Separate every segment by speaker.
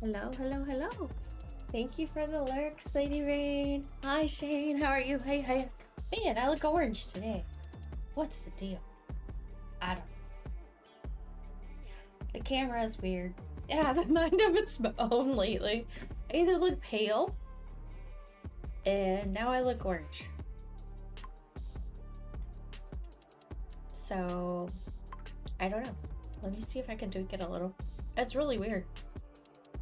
Speaker 1: Hello, hello, hello. Thank you for the lurks, Lady Rain. Hi, Shane. How are you? Hey, hey. Man, I look orange today. What's the deal? I don't know. The camera is weird. It has a mind of its own lately. I either look pale, and now I look orange. So, I don't know. Let me see if I can get a little. It's really weird.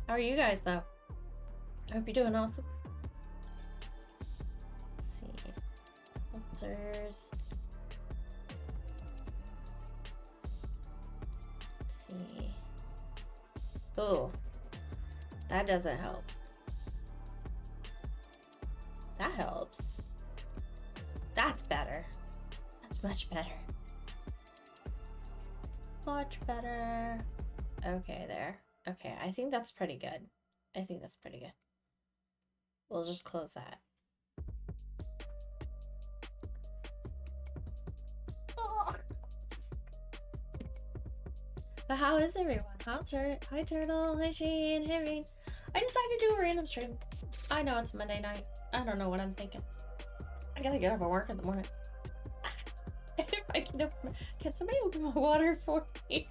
Speaker 1: How are you guys, though? I hope you're doing awesome. Let's see. Filters. Let's see. Oh, that doesn't help. That helps. That's better. That's much better. Much better. Okay, there. Okay, I think that's pretty good. I think that's pretty good. We'll just close that. Oh. But how is everyone? Hi, Turtle. Hi, Shane. Hey, Rain. I decided to do a random stream. I know it's Monday night. I don't know what I'm thinking. I gotta get up and work in the morning. If I can somebody open my water for me?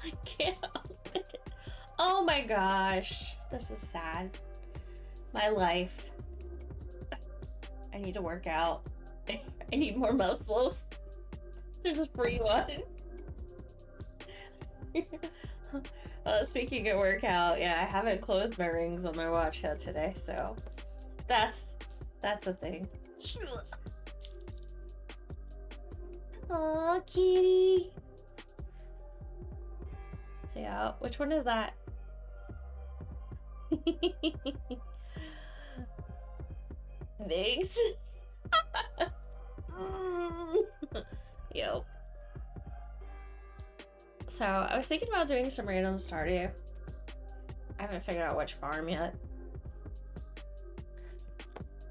Speaker 1: I can't open it. Oh my gosh. This is sad. My life. I need to work out. I need more muscles. There's a free one. Speaking of workout, yeah, I haven't closed my rings on my watch yet today, so that's a thing. Aw, kitty. So yeah, which one is that? Thanks. Yo. So I was thinking about doing some random Stardew. I haven't figured out which farm yet.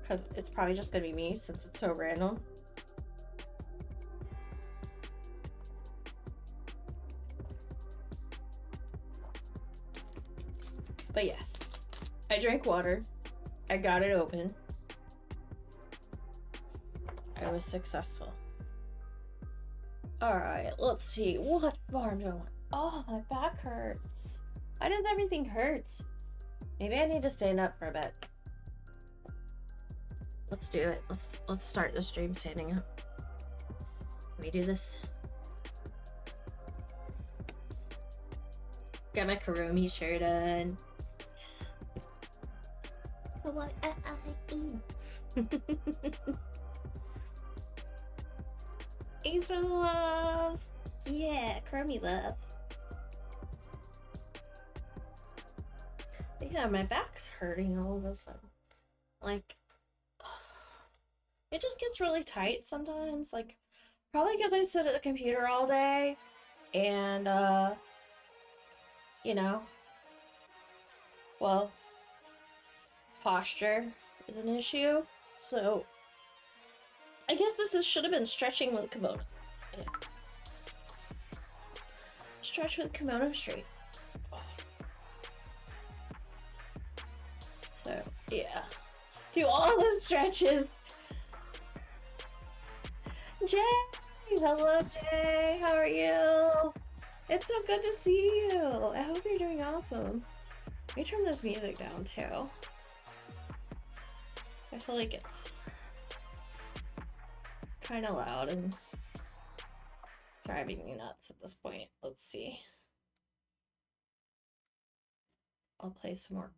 Speaker 1: Because it's probably just gonna be me since it's so random. But yes, I drank water. I got it open. I was successful. Alright, let's see. What farm do I want? Oh, my back hurts. Why does everything hurt? Maybe I need to stand up for a bit. Let's do it. Let's start the stream standing up. Let me do this. Got my Kuromi shirt on. Thanks for the love. Yeah, Kuromi love. But yeah, my back's hurting all of a sudden. Like, it just gets really tight sometimes. Like, probably because I sit at the computer all day and, you know, well, posture is an issue. So, I guess this should have been stretching with kimono. Yeah. Stretch with kimono straight. Oh. So, yeah. Do all the stretches. Jay! Hello, Jay! How are you? It's so good to see you! I hope you're doing awesome. Let me turn this music down, too. I feel like it's kind of loud and driving me nuts at this point. Let's see. I'll play some more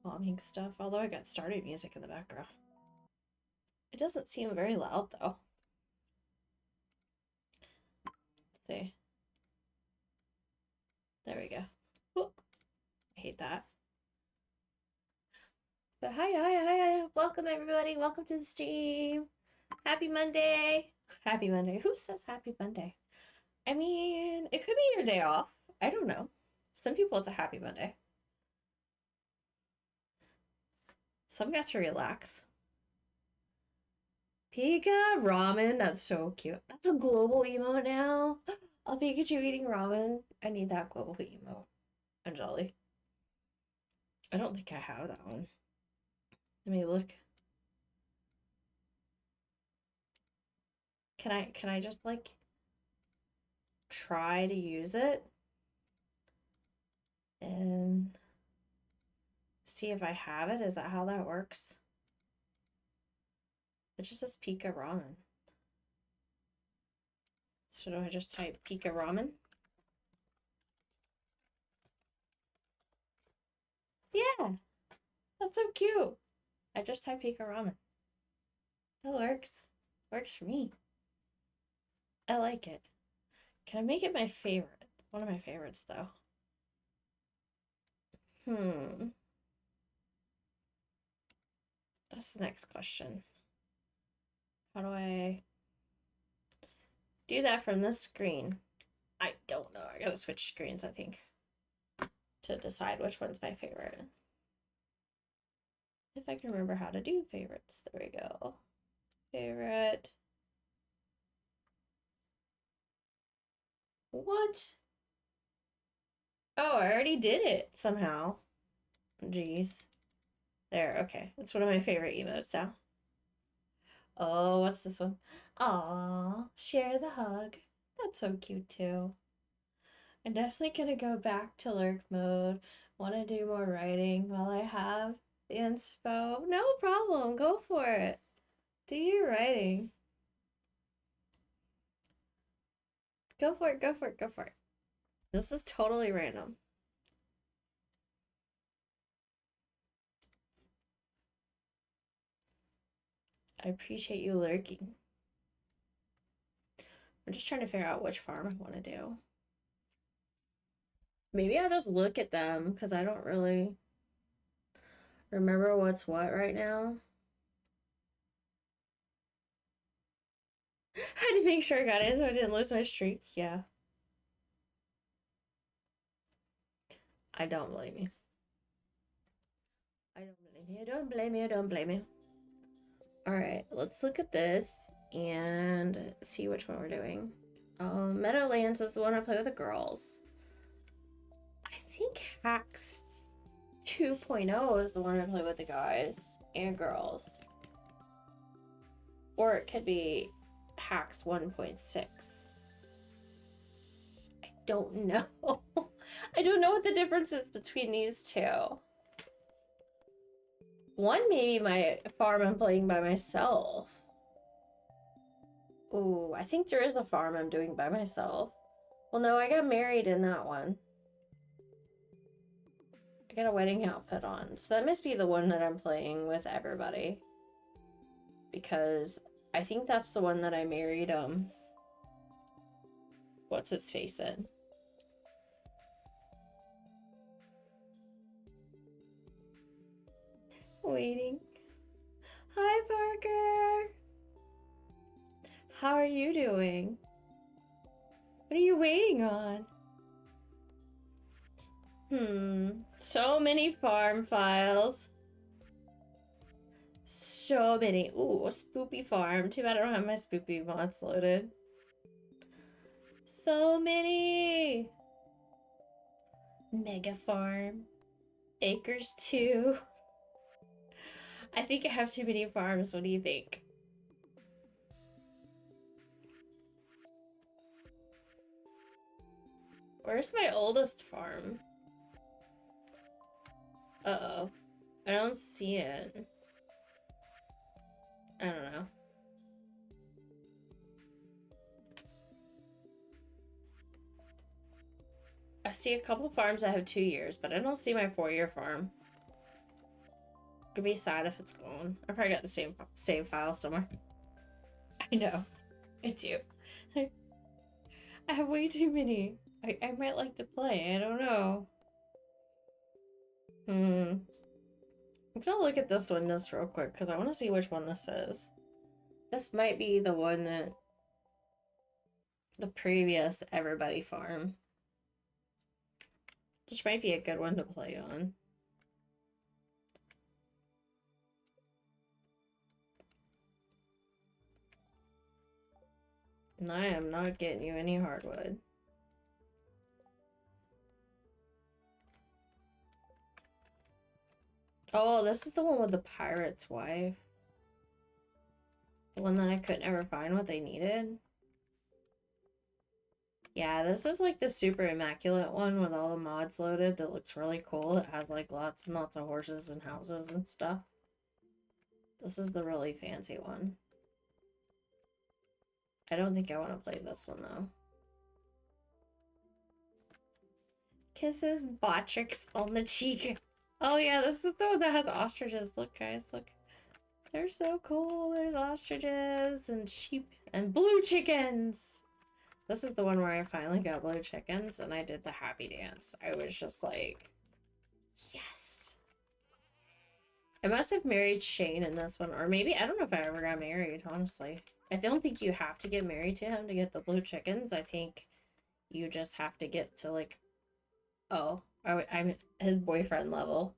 Speaker 1: calming stuff, although I got Stardew music in the background. It doesn't seem very loud, though. Let's see. There we go. Ooh, I hate that. But hi. Welcome, everybody. Welcome to the stream. Happy Monday. Happy Monday. Who says happy Monday? I mean, it could be your day off. I don't know. Some people, it's a happy Monday. Some got to relax. Pika ramen. That's so cute. That's a global emote now. I'll Pikachu eating ramen. I need that global emote. I'm jolly. I don't think I have that one. Let me look. Can I just like try to use it and see if I have it? Is that how that works? It just says Pika Ramen. So do I just type Pika Ramen? Yeah, that's so cute. I just typed Pika Ramen. That works. Works for me. I like it. Can I make it my favorite? One of my favorites, though. That's the next question. How do I do that from this screen? I don't know. I gotta switch screens, I think, to decide which one's my favorite. If I can remember how to do favorites. There we go. Favorite. What? Oh, I already did it somehow. Jeez. There, okay. It's one of my favorite emotes now. Oh, what's this one? Aw, share the hug. That's so cute too. I'm definitely gonna go back to lurk mode. Want to do more writing while I have the inspo. No problem. Go for it. Do your writing. Go for it. Go for it. Go for it. This is totally random. I appreciate you lurking. I'm just trying to figure out which farm I want to do. Maybe I'll just look at them because I don't really remember what's what right now. I had to make sure I got it so I didn't lose my streak. Yeah. I don't blame you. I don't blame you. Don't blame you. Don't blame you. All right, let's look at this and see which one we're doing. Meadowlands is the one I play with the girls. I think Hacks 2.0 is the one I play with the guys and girls. Or it could be Hacks 1.6. I don't know. I don't know what the difference is between these two. One may be my farm I'm playing by myself. Ooh, I think there is a farm I'm doing by myself. Well, no, I got married in that one. I got a wedding outfit on. So that must be the one that I'm playing with everybody. Because I think that's the one that I married, what's his face in. Waiting. Hi, Parker. How are you doing? What are you waiting on? So many farm files. So many. Ooh, a spoopy farm. Too bad I don't have my spoopy mods loaded. So many. Mega farm. Acres 2. I think I have too many farms. What do you think? Where's my oldest farm? Uh-oh. I don't see it. I don't know. I see a couple farms that have 2 years, but I don't see my 4-year farm. Could be sad if it's gone. I probably got the same file somewhere. I know. I do. I have way too many. I might like to play. I don't know. I'm gonna look at this one just real quick because I want to see which one this is. This might be the one that the previous everybody farm. Which might be a good one to play on. And I am not getting you any hardwood. Oh, this is the one with the pirate's wife. The one that I couldn't ever find what they needed. Yeah, this is like the super immaculate one with all the mods loaded that looks really cool. It has like lots and lots of horses and houses and stuff. This is the really fancy one. I don't think I want to play this one though. Kisses Botrix on the cheek. Oh yeah, this is the one that has ostriches. Look guys, look. They're so cool. There's ostriches and sheep and blue chickens. This is the one where I finally got blue chickens and I did the happy dance. I was just like, yes. I must have married Shane in this one. Or maybe, I don't know if I ever got married, honestly. I don't think you have to get married to him to get the blue chickens. I think you just have to get to like, oh, I'm his boyfriend level.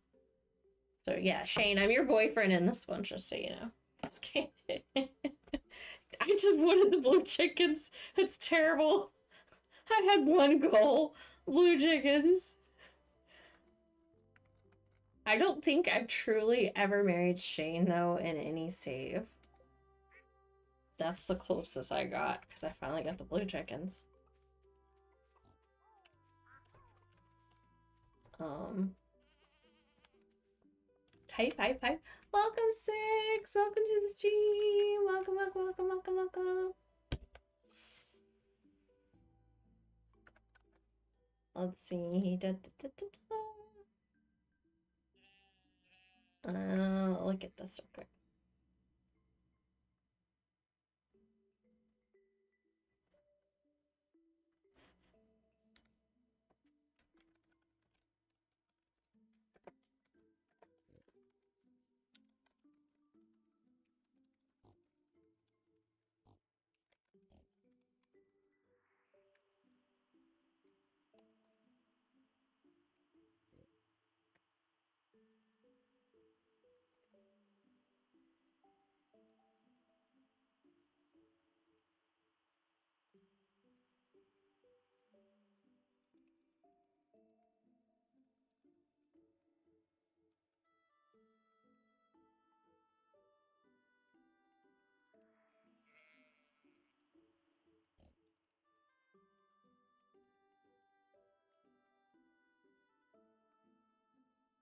Speaker 1: So yeah, Shane, I'm your boyfriend in this one, just so you know. Just kidding. I just wanted the blue chickens. It's terrible. I had one goal. Blue chickens. I don't think I've truly ever married Shane, though, in any save. That's the closest I got, because I finally got the blue chickens. Hype. Welcome, Six! Welcome to the stream! Welcome. Let's see. Look at this real quick.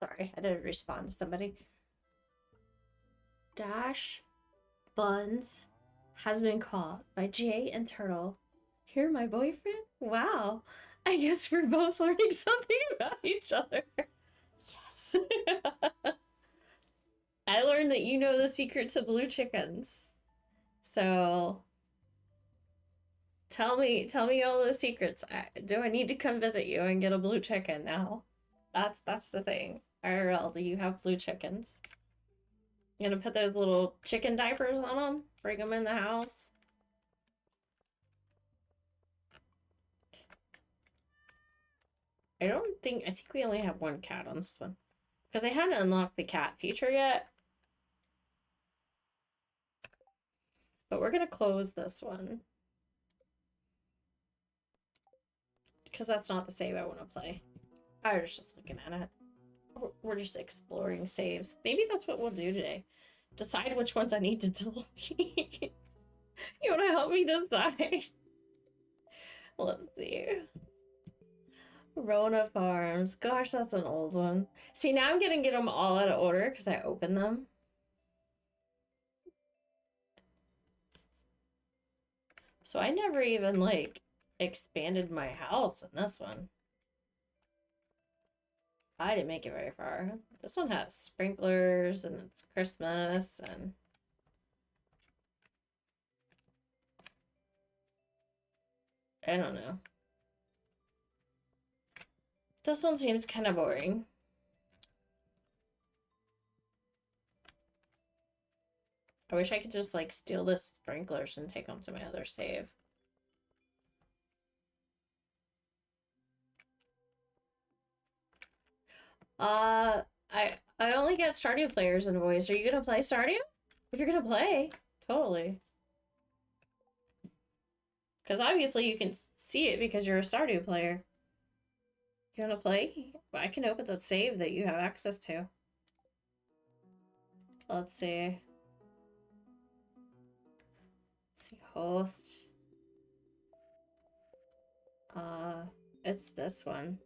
Speaker 1: Sorry, I didn't respond to somebody. Dash Buns has been caught by Jay and Turtle. You're my boyfriend? Wow. I guess we're both learning something about each other. Yes. I learned that you know the secret to blue chickens. So tell me all the secrets. Do I need to come visit you and get a blue chicken now? That's the thing. IRL, do you have blue chickens? You gonna put those little chicken diapers on them? Bring them in the house? I think we only have one cat on this one. Because I hadn't unlocked the cat feature yet. But we're gonna close this one. Because that's not the save I want to play. I was just looking at it. We're just exploring saves. Maybe that's what we'll do today. Decide which ones I need to delete. You want to help me decide? Let's see. Rona Farms. Gosh, that's an old one. See, now I'm gonna get them all out of order because I opened them. So I never even, like, expanded my house in this one. I didn't make it very far. This one has sprinklers and it's Christmas and I don't know. This one seems kind of boring. I wish I could just like steal the sprinklers and take them to my other save. I only get Stardew players in voice. Are you gonna play Stardew? If you're gonna play, totally. Because obviously you can see it because you're a Stardew player. You wanna play? I can open the save that you have access to. Let's see. Let's see, host. It's this one.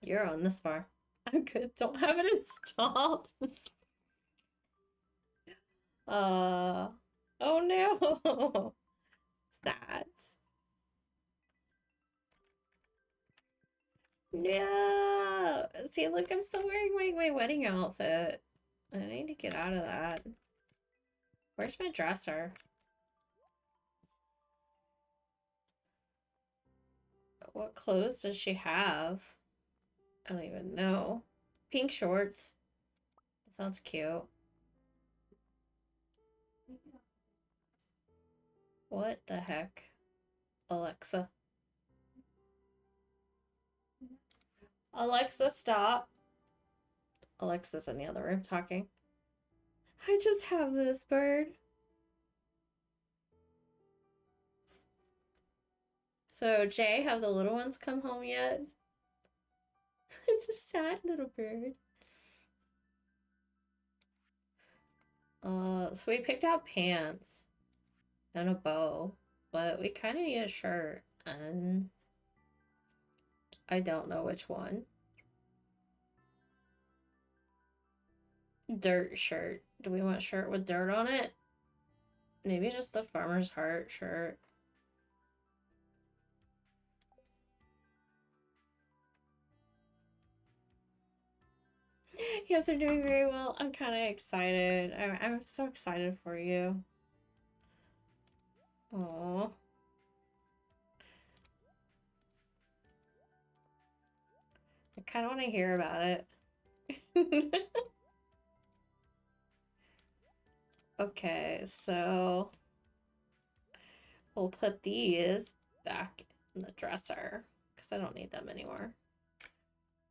Speaker 1: You're on this far. I'm good. Don't have it installed. Oh no. Sad. No. See, look, I'm still wearing my wedding outfit. I need to get out of that. Where's my dresser? What clothes does she have? I don't even know. Pink shorts. That sounds cute. What the heck? Alexa. Alexa, stop. Alexa's in the other room talking. I just have this bird. So, Jay, have the little ones come home yet? It's a sad little bird. So we picked out pants and a bow, but we kind of need a shirt, and I don't know which one. Dirt shirt. Do we want a shirt with dirt on it? Maybe just the farmer's heart shirt. Yep, they're doing very well. I'm kind of excited. I'm so excited for you. Aww. I kind of want to hear about it. Okay, so we'll put these back in the dresser because I don't need them anymore.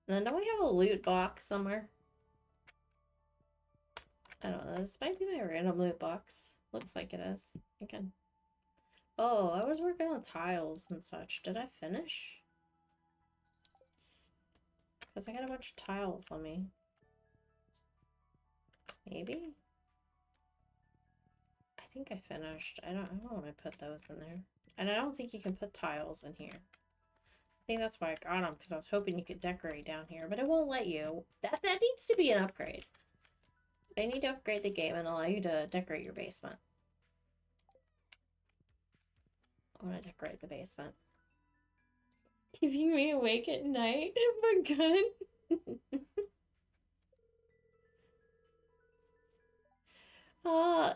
Speaker 1: And then don't we have a loot box somewhere? I don't know. This might be my random loot box. Looks like it is. Again. Oh, I was working on tiles and such. Did I finish? Because I got a bunch of tiles on me. Maybe? I think I finished. I don't want to put those in there. And I don't think you can put tiles in here. I think that's why I got them, because I was hoping you could decorate down here, but it won't let you. That needs to be an upgrade. They need to upgrade the game and allow you to decorate your basement. I want to decorate the basement. Keeping me awake at night? Oh my god.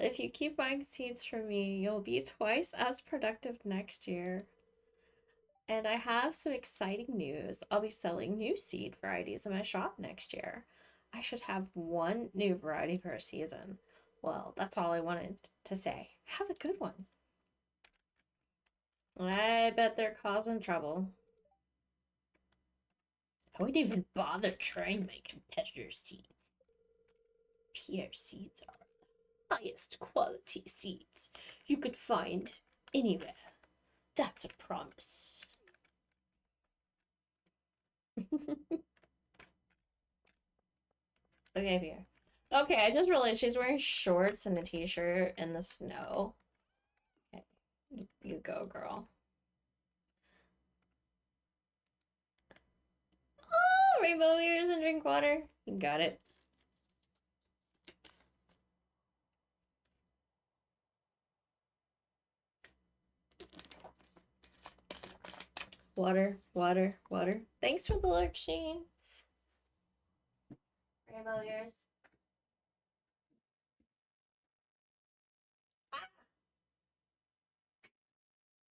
Speaker 1: If you keep buying seeds from me, you'll be twice as productive next year. And I have some exciting news. I'll be selling new seed varieties in my shop next year. I should have one new variety per season. Well, that's all I wanted to say. Have a good one. I bet they're causing trouble. I wouldn't even bother trying my competitors' seeds. Pierre seeds are the highest quality seeds you could find anywhere. That's a promise. Okay, Pierre. Okay, I just realized she's wearing shorts and a t-shirt in the snow. Okay, you go, girl. Oh, rainbow ears and drink water. You got it. Water, water, water. Thanks for the lurk, Shane. Rainbow ears.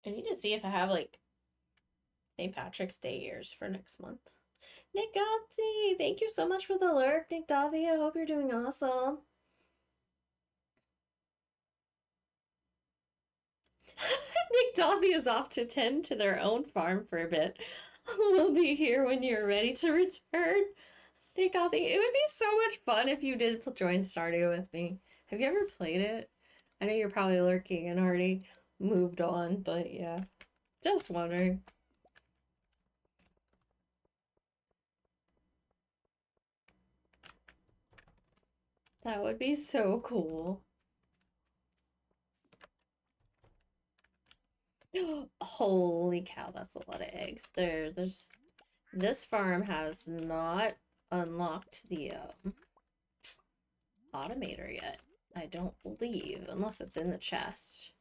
Speaker 1: I need to see if I have like St. Patrick's Day ears for next month. Nick Dothy, thank you so much for the lurk, Nick Dothy. I hope you're doing awesome. Nick Dothy is off to tend to their own farm for a bit. We'll be here when you're ready to return. Nick Dothy, it would be so much fun if you did join Stardew with me. Have you ever played it? I know you're probably lurking and already moved on, but yeah. Just wondering. That would be so cool. Holy cow, that's a lot of eggs. This farm has not unlocked the automator yet. I don't believe, unless it's in the chest.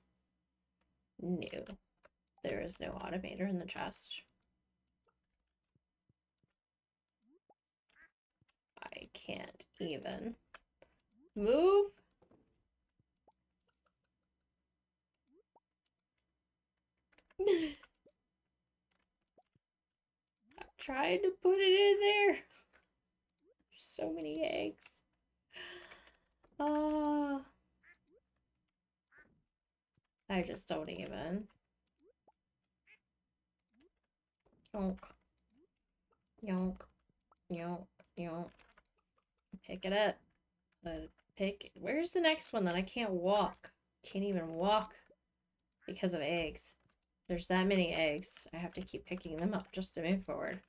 Speaker 1: No, there is no automator in the chest. I can't even move. I tried to put it in there. There's so many eggs. I just don't even. Yonk. Yonk. Yonk. Yonk. Pick it up. Where's the next one that I can't walk? Can't even walk because of eggs. There's that many eggs. I have to keep picking them up just to move forward.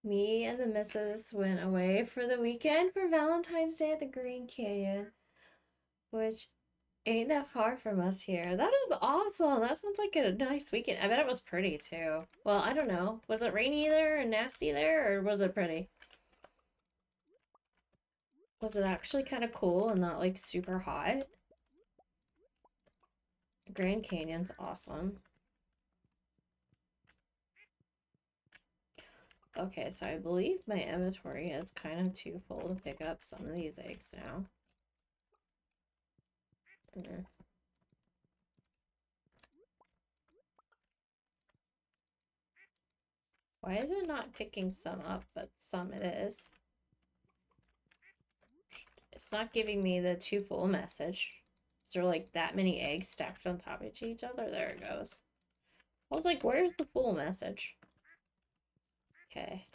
Speaker 1: Me and the missus went away for the weekend for Valentine's Day at the Green Canyon, which ain't that far from us here. That is awesome. That sounds like a nice weekend. I bet it was pretty too. Well, I don't know. Was it rainy there and nasty there, or was it pretty? Was it actually kind of cool and not like super hot? Grand Canyon's awesome. Okay, so I believe my inventory is kind of too full to pick up some of these eggs now. Why is it not picking some up, but some it is? It's not giving me the too full message. Is there like that many eggs stacked on top of each other? There it goes. I was like, where's the full message? Okay.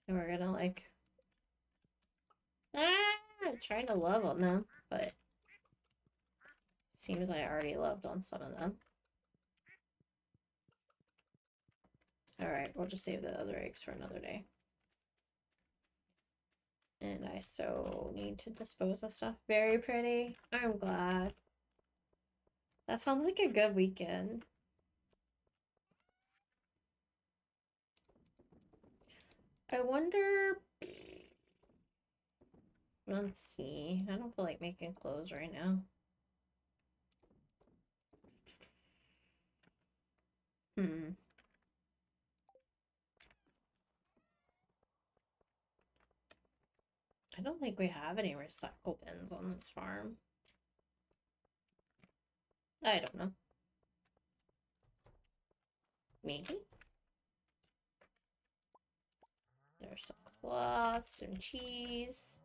Speaker 1: And we're gonna like... I'm trying to love on them, but... Seems like I already loved on some of them. Alright, we'll just save the other eggs for another day. And I so need to dispose of stuff. Very pretty. I'm glad. That sounds like a good weekend. I wonder... Let's see. I don't feel like making clothes right now. I don't think we have any recycle bins on this farm. I don't know. Maybe. There's some cloth, some cheese.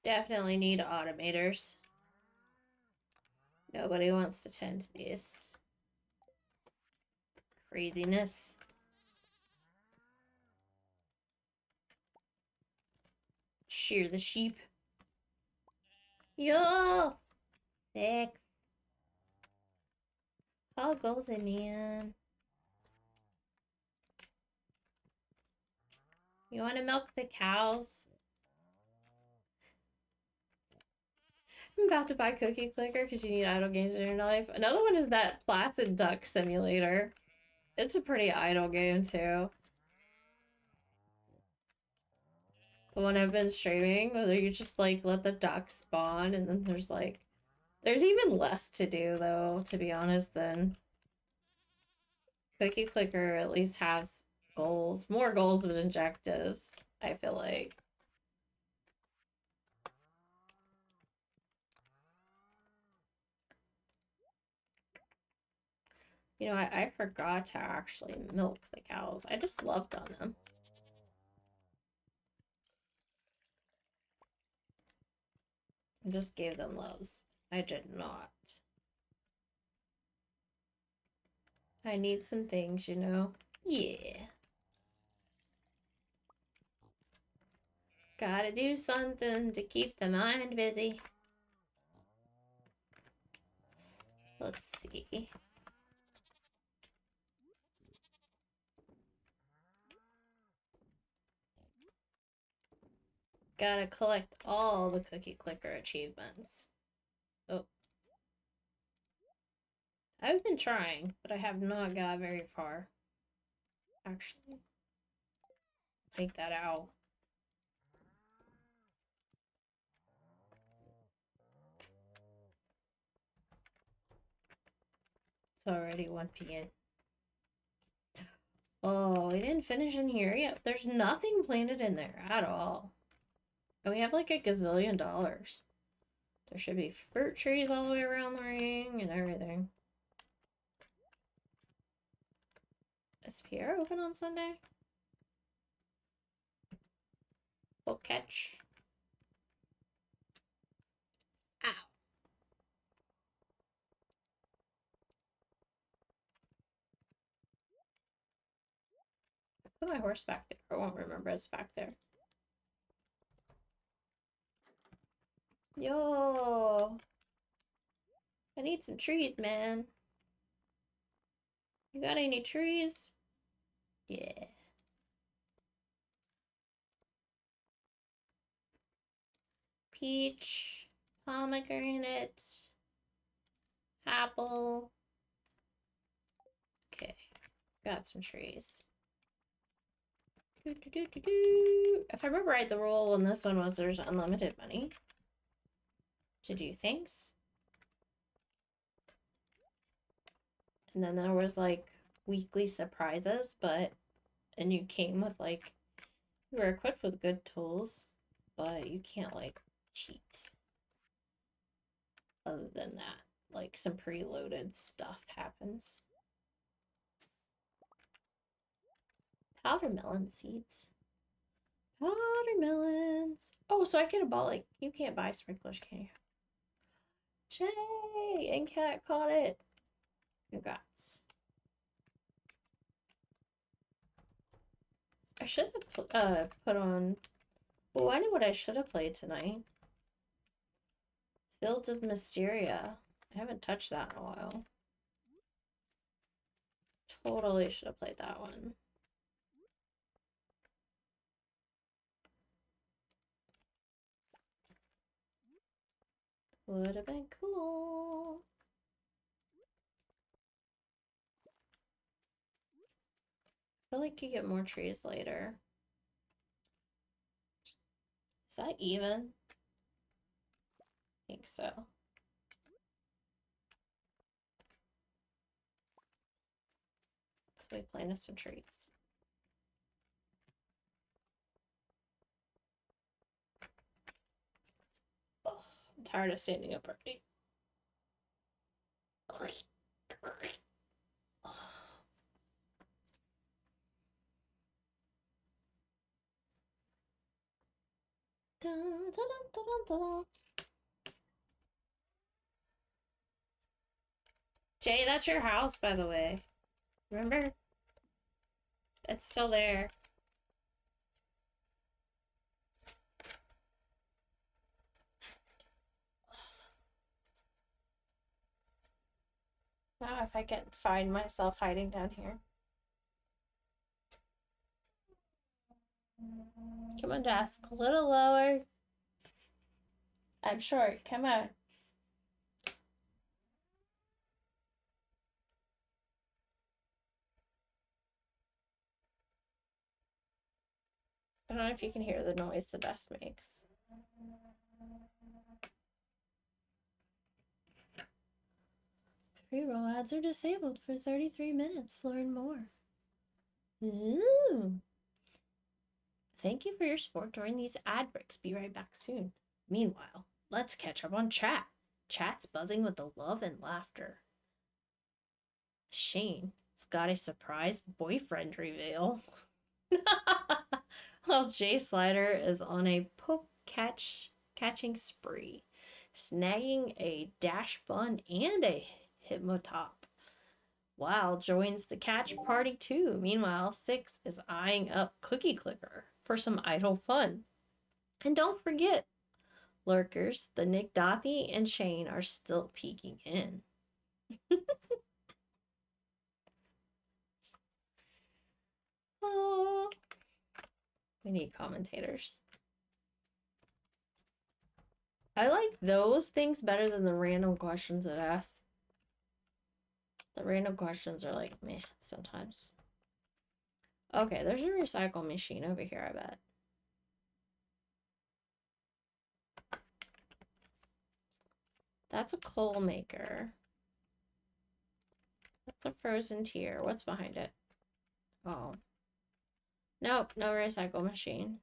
Speaker 1: Definitely need automators. Nobody wants to tend to these. Craziness. Shear the sheep. Yo! Sick. How goes it, man? You want to milk the cows? I'm about to buy Cookie Clicker because you need idle games in your life. Another one is that Placid Duck Simulator. It's a pretty idle game, too. The one I've been streaming, where you just, like, let the ducks spawn, and then there's, like... There's even less to do, though, to be honest, than... Cookie Clicker at least has goals. More goals than objectives, I feel like. You know, I forgot to actually milk the cows. I just loved on them. I just gave them loves. I did not. I need some things, you know? Yeah. Gotta do something to keep the mind busy. Let's see. Gotta collect all the cookie clicker achievements. Oh. I've been trying, but I have not got very far. Actually. Take that out. It's already 1 p.m. Oh, we didn't finish in here yet. There's nothing planted in there at all. And we have like a gazillion dollars. There should be fruit trees all the way around the ring and everything. Is Pierre open on Sunday? We'll catch. Ow. Put my horse back there. I won't remember it's back there. Yo. I need some trees, man. You got any trees? Yeah. Peach, pomegranate, apple. Okay, got some trees. If I remember right, the rule on this one was there's unlimited money to do things. And then there was like weekly surprises, and you came with like, you were equipped with good tools, but you can't like cheat. Other than that, like some preloaded stuff happens. Powder melon seeds. Powder melons. Oh, so I could have bought like, you can't buy sprinklers, can you? Jay! And Cat caught it. Congrats. I should have put on. Oh, I know what I should have played tonight. Fields of Mysteria. I haven't touched that in a while. Totally should have played that one. Would have been cool. I feel like you get more trees later. Is that even? I think so. So we planted some trees. Oh, I'm tired of standing up already. Jay, that's your house, by the way. Remember? It's still there. Now if I can find myself hiding down here. Come on, desk. A little lower. I'm short. Come on. I don't know if you can hear the noise the desk makes. Pre-roll ads are disabled for 33 minutes. Learn more. Ooh. Thank you for your support during these ad breaks. Be right back soon. Meanwhile, let's catch up on chat. Chat's buzzing with the love and laughter. Shane's got a surprise boyfriend reveal. While Jay Slider is on a poke catching spree, snagging a dash bun and a hypnotop. Wow joins the catch party too. Meanwhile, Six is eyeing up Cookie Clicker for some idle fun. And don't forget, lurkers, the Nick Dothy and Shane are still peeking in. Oh, we need commentators. I like those things better than the random questions it asks. The random questions are like, meh, sometimes. Okay, there's a recycle machine over here, I bet. That's a coal maker. That's a frozen tier. What's behind it? Oh. Nope, no recycle machine.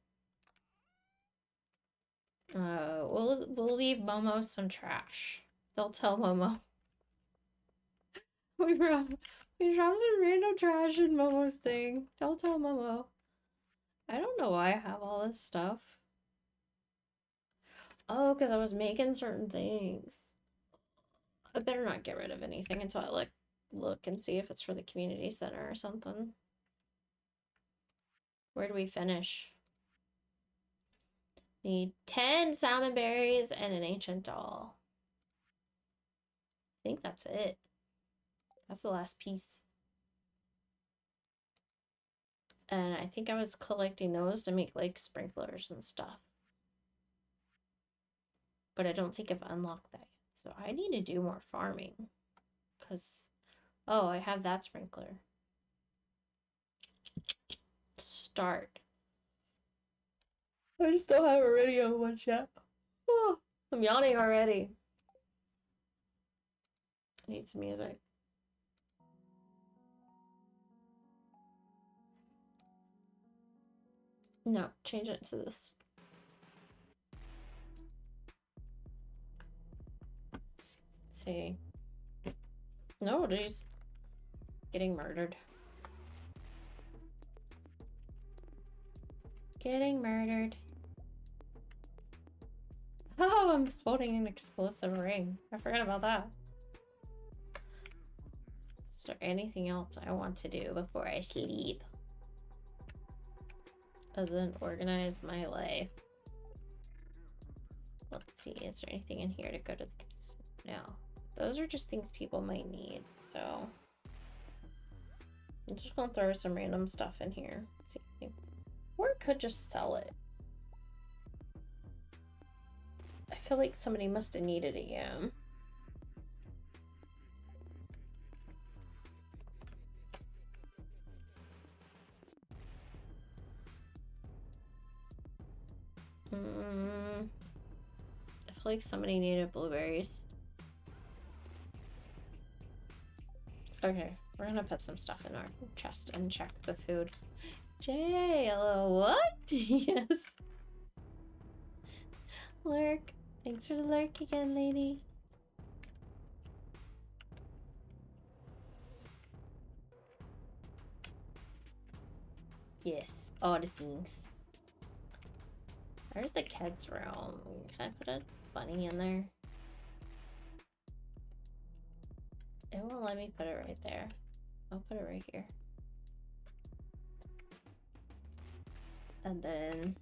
Speaker 1: We'll leave Momo some trash. They'll tell Momo. we dropped some random trash in Momo's thing. Don't tell Momo. I don't know why I have all this stuff. Oh, because I was making certain things. I better not get rid of anything until I look and see if it's for the community center or something. Where do we finish? Need 10 salmon berries and an ancient doll. I think that's it. That's the last piece. And I think I was collecting those to make like sprinklers and stuff. But I don't think I've unlocked that yet. So I need to do more farming. Because, oh, I have that sprinkler. Start. I just don't have a radio much yet. Oh, I'm yawning already. I need some music. No, change it to this. Let's see. Nobody's getting murdered. Getting murdered. Oh, I'm holding an explosive ring. I forgot about that. Is there anything else I want to do before I sleep? Other than organize my life. Let's see, is there anything in here to go to the... No. Those are just things people might need, so... I'm just gonna throw some random stuff in here. See. Or I could just sell it. I feel like somebody must have needed a yam. I feel like somebody needed blueberries. Okay, we're gonna put some stuff in our chest and check the food. Jay, hello, what? Yes. Lurk. Thanks for the lurk again, lady. Yes, all the things. Where's the kids' room? Can I put a bunny in there? It won't let me put it right there. I'll put it right here. And then...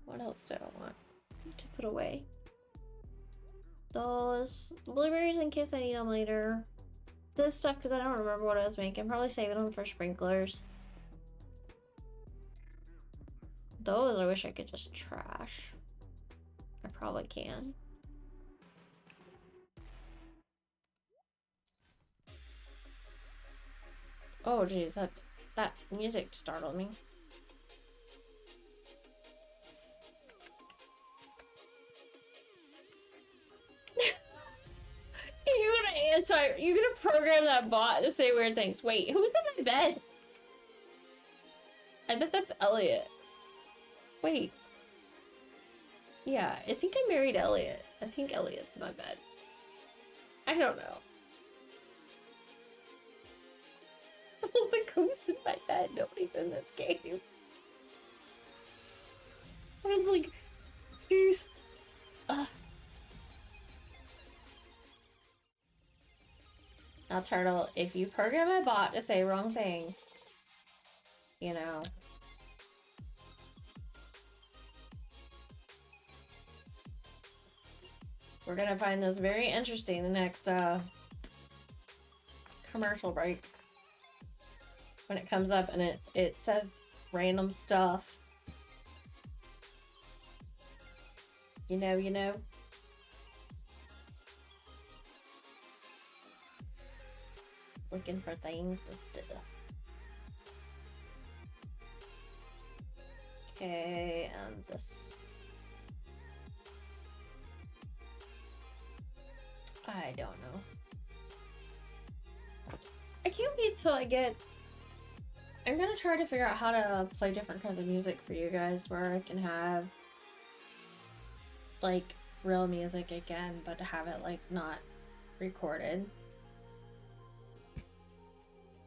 Speaker 1: what else do I want to put away? Those blueberries in case I need them later. This stuff because I don't remember what I was making. Probably saving them for sprinklers. Those I wish I could just trash. I probably can. Oh geez, that music startled me. You're gonna program that bot to say weird things. Wait, who's in my bed? I bet that's Elliot. Wait. Yeah, I think I married Elliot. I think Elliot's in my bed. I don't know. There's the ghost in my bed. Nobody's in this game. I'm like, jeez. Now, Turtle, if you program my bot to say wrong things, you know. We're gonna find this very interesting the next commercial break. When it comes up and it says random stuff. You know. Looking for things to stuff. Okay, and this. I don't know. I can't wait till I get. I'm gonna try to figure out how to play different kinds of music for you guys where I can have like real music again, but have it like not recorded.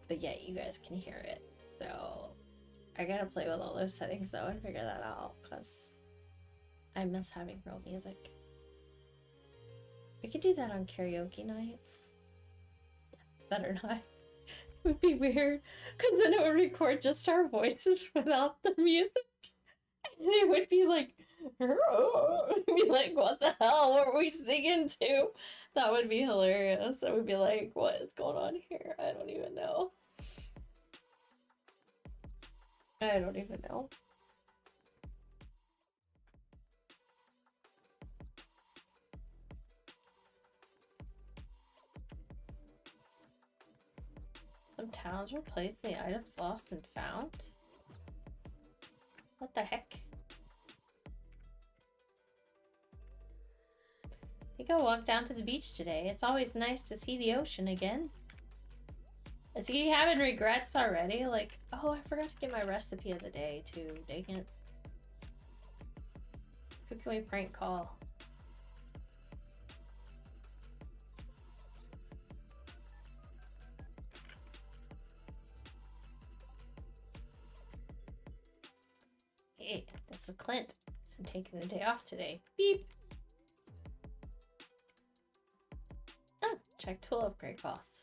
Speaker 1: But yeah, you guys can hear it. So I gotta play with all those settings though and figure that out because I miss having real music. We could do that on karaoke nights. Better not. It would be weird because then it would record just our voices without the music. And it would be like, be like, what the hell were we singing to? That would be hilarious. It would be like, what is going on here? I don't even know. I don't even know. Some towns replace the items lost and found? What the heck? I think I'll walk down to the beach today. It's always nice to see the ocean again. Is he having regrets already? Like, oh, I forgot to get my recipe of the day too. Dang it. Who can we prank call? Hey, this is Clint. I'm taking the day off today. Beep. Oh, check tool upgrade costs.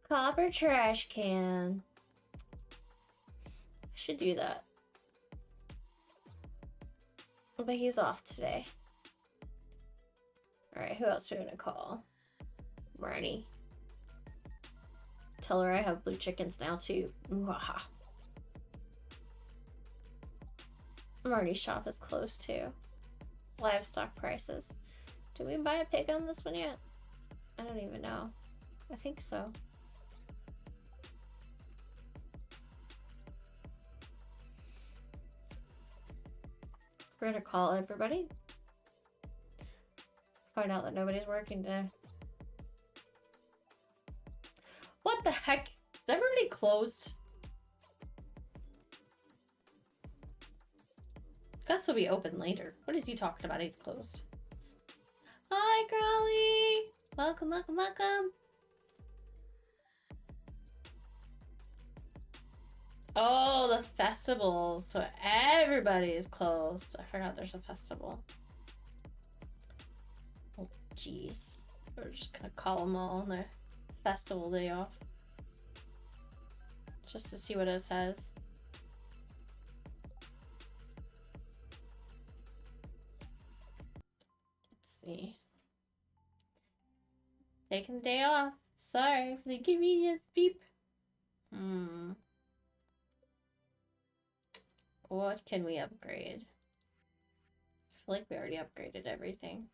Speaker 1: Copper trash can. I should do that. But he's off today. Alright, who else are we gonna call? Marnie. Tell her I have blue chickens now too. Mwaha. Marnie's shop is closed too. Livestock prices. Did we buy a pig on this one yet? I don't even know. I think so. We're gonna call everybody. Find out that nobody's working today. What the heck? Is everybody closed? Gus will be open later. What is he talking about? He's closed. Hi, Crowley! Welcome, welcome, welcome! Oh, the festival. So everybody is closed. I forgot there's a festival. Oh, jeez. We're just gonna call them all on their festival day off. Just to see what it says. Let's see. Taking the day off. Sorry for the inconvenience. Beep. What can we upgrade? I feel like we already upgraded everything.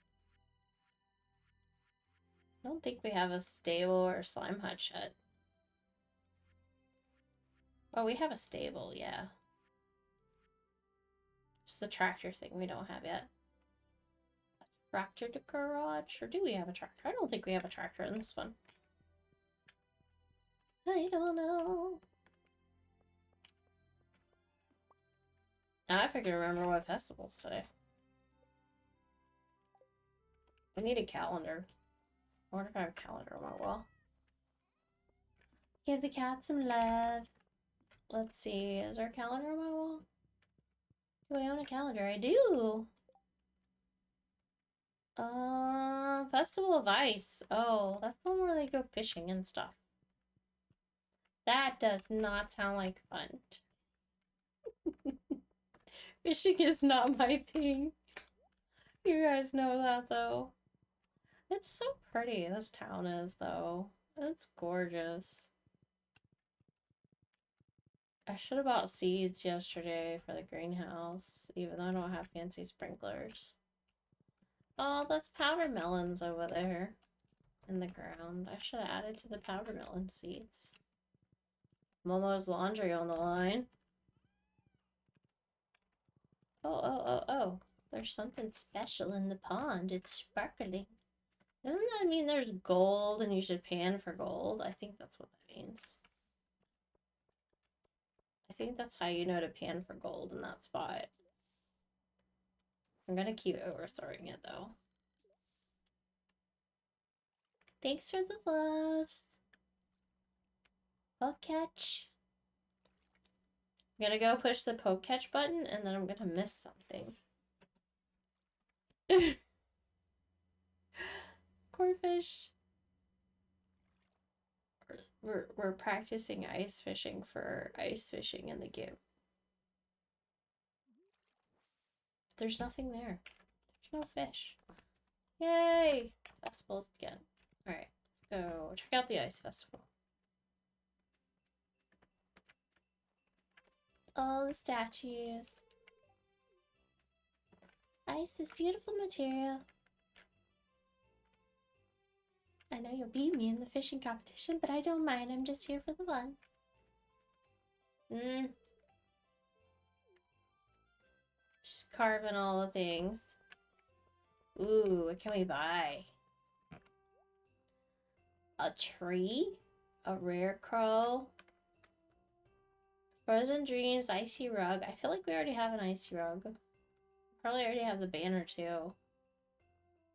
Speaker 1: I don't think we have a stable or slime hutch yet. Oh, we have a stable, yeah. Just the tractor thing we don't have yet. A tractor to garage? Or do we have a tractor? I don't think we have a tractor in this one. I don't know. Now if I can remember what festival's today. I need a calendar. I wonder if I have a calendar on my wall. Give the cat some love. Let's see. Is there a calendar on my wall? Do I own a calendar? I do. Festival of Ice. Oh, that's the one where they go fishing and stuff. That does not sound like fun. Fishing is not my thing. You guys know that, though. It's so pretty, this town is, though. It's gorgeous. I should have bought seeds yesterday for the greenhouse, even though I don't have fancy sprinklers. Oh, that's powder melons over there in the ground. I should have added to the powder melon seeds. Momo's laundry on the line. Oh. There's something special in the pond. It's sparkling. Doesn't that mean there's gold and you should pan for gold? I think that's what that means. I think that's how you know to pan for gold in that spot. I'm gonna keep overthrowing it though. Thanks for the loves. Poke catch. I'm gonna go push the poke catch button and then I'm gonna miss something. Corfish. We're practicing ice fishing for ice fishing in the game. There's nothing there. There's no fish. Yay! Festivals again. Alright, let's go check out the ice festival. All the statues. Ice is beautiful material. I know you'll beat me in the fishing competition, but I don't mind. I'm just here for the fun. Just carving all the things. Ooh, what can we buy? A tree? A rare crow? Frozen Dreams, icy rug. I feel like we already have an icy rug. Probably already have the banner too.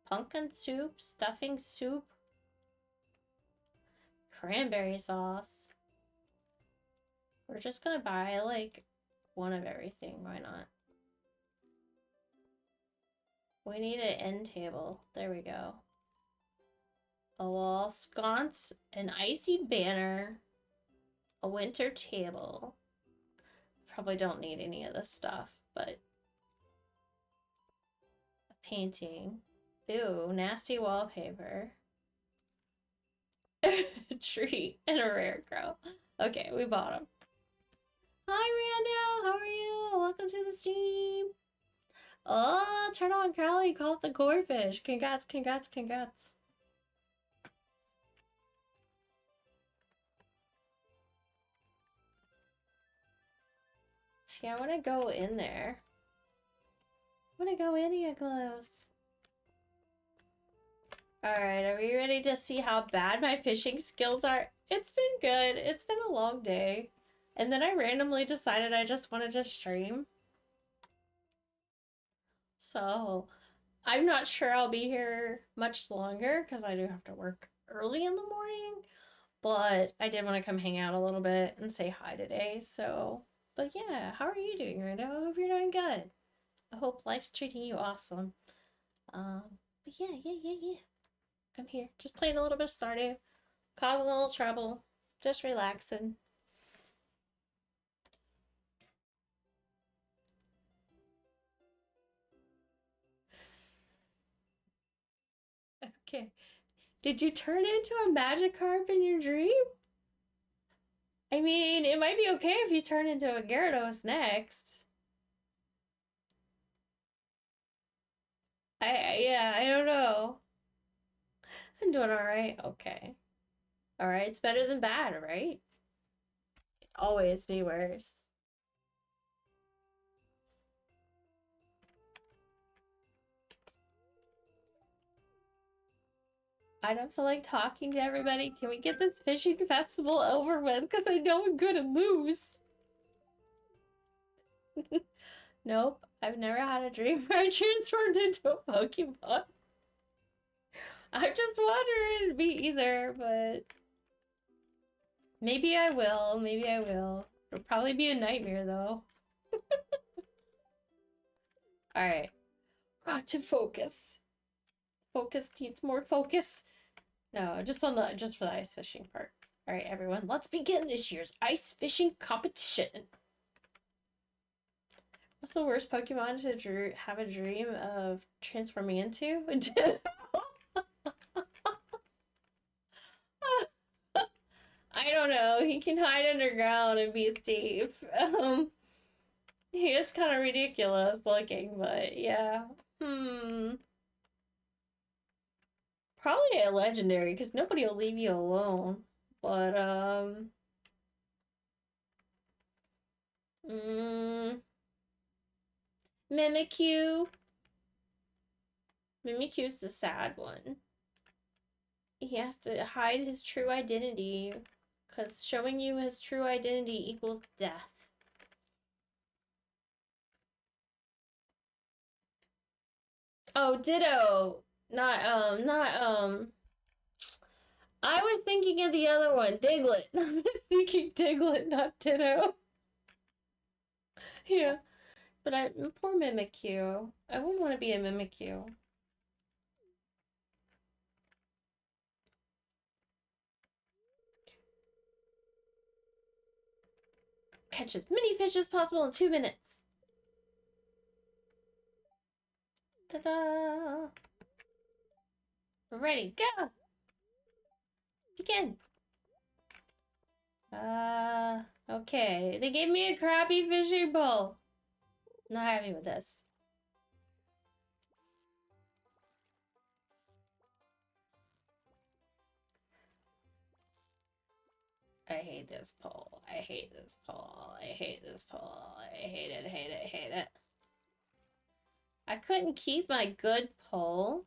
Speaker 1: Pumpkin soup, stuffing soup, cranberry sauce. We're just gonna buy like one of everything. Why not? We need an end table. There we go. A wall sconce, an icy banner, a winter table. Probably don't need any of this stuff, but a painting. Ew, nasty wallpaper. A tree and a rare crow. Okay, we bought them. Hi, Rando. How are you? Welcome to the stream. Oh, Turtle and Crowley caught the gorefish. Congrats. See, I want to go in there. I want to go in here, close. Alright, are we ready to see how bad my fishing skills are? It's been good. It's been a long day. And then I randomly decided I just wanted to stream. So, I'm not sure I'll be here much longer because I do have to work early in the morning. But I did want to come hang out a little bit and say hi today. So, but yeah, how are you doing right now? I hope you're doing good. I hope life's treating you awesome. But yeah. I'm here, just playing a little bit of Stardew, causing a little trouble, just relaxing. Okay. Did you turn into a Magikarp in your dream? I mean, it might be okay if you turn into a Gyarados next. Yeah, I don't know. I'm doing alright. Okay. Alright, it's better than bad, right? It'd always be worse. I don't feel like talking to everybody. Can we get this fishing festival over with? Because I know I'm gonna lose. Nope, I've never had a dream where I transformed into a Pokemon. I'm just wondering, me either, but maybe I will. Maybe I will. It'll probably be a nightmare though. Alright. Got to focus. Focus needs more focus. No, just for the ice fishing part. Alright, everyone, let's begin this year's ice fishing competition. What's the worst Pokemon to have a dream of transforming into? I I don't know. He can hide underground and be safe. He is kind of ridiculous looking, but yeah. Probably a legendary, because nobody will leave you alone. But, Mimikyu. Mimikyu's the sad one. He has to hide his true identity, because showing you his true identity equals death. Oh, ditto. I was thinking of the other one, Diglett. I was thinking Diglett, not Ditto. Yeah. But poor Mimikyu. I wouldn't want to be a Mimikyu. Catch as many fish as possible in 2 minutes. Ta-da! Ready, go! Begin! Okay. They gave me a crappy fishing pole. Not happy with this. I hate this pole. I hate this pole. I hate this pole. I hate it, hate it, hate it. I couldn't keep my good pole.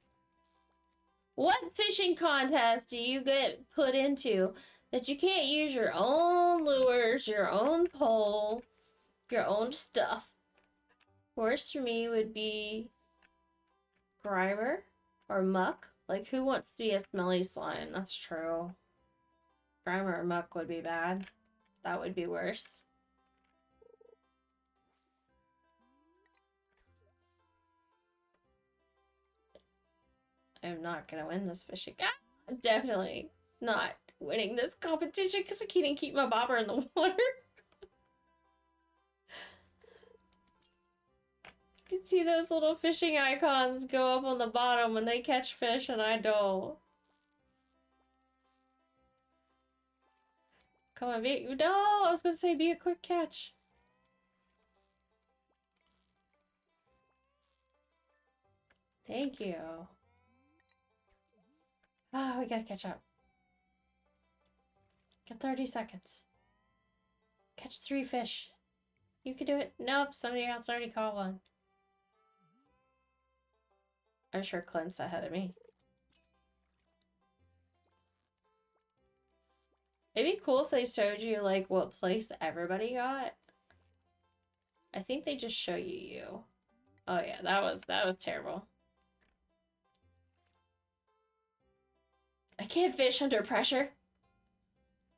Speaker 1: What fishing contest do you get put into that you can't use your own lures, your own pole, your own stuff? Worst for me would be Grimer or Muck. Like, who wants to be a smelly slime? That's true. Grimer or Muck would be bad. That would be worse. I'm not gonna win this fishing. I'm definitely not winning this competition because I can't keep my bobber in the water. You can see those little fishing icons go up on the bottom when they catch fish and I don't. Come on, be- no! I was gonna say be a quick catch. Thank you. Ah, we gotta catch up. Get 30 seconds. Catch 3 fish. You can do it. Nope, somebody else already caught one. I'm sure Clint's ahead of me. It'd be cool if they showed you, like, what place everybody got. I think they just show you. Oh yeah, that was terrible. I can't fish under pressure.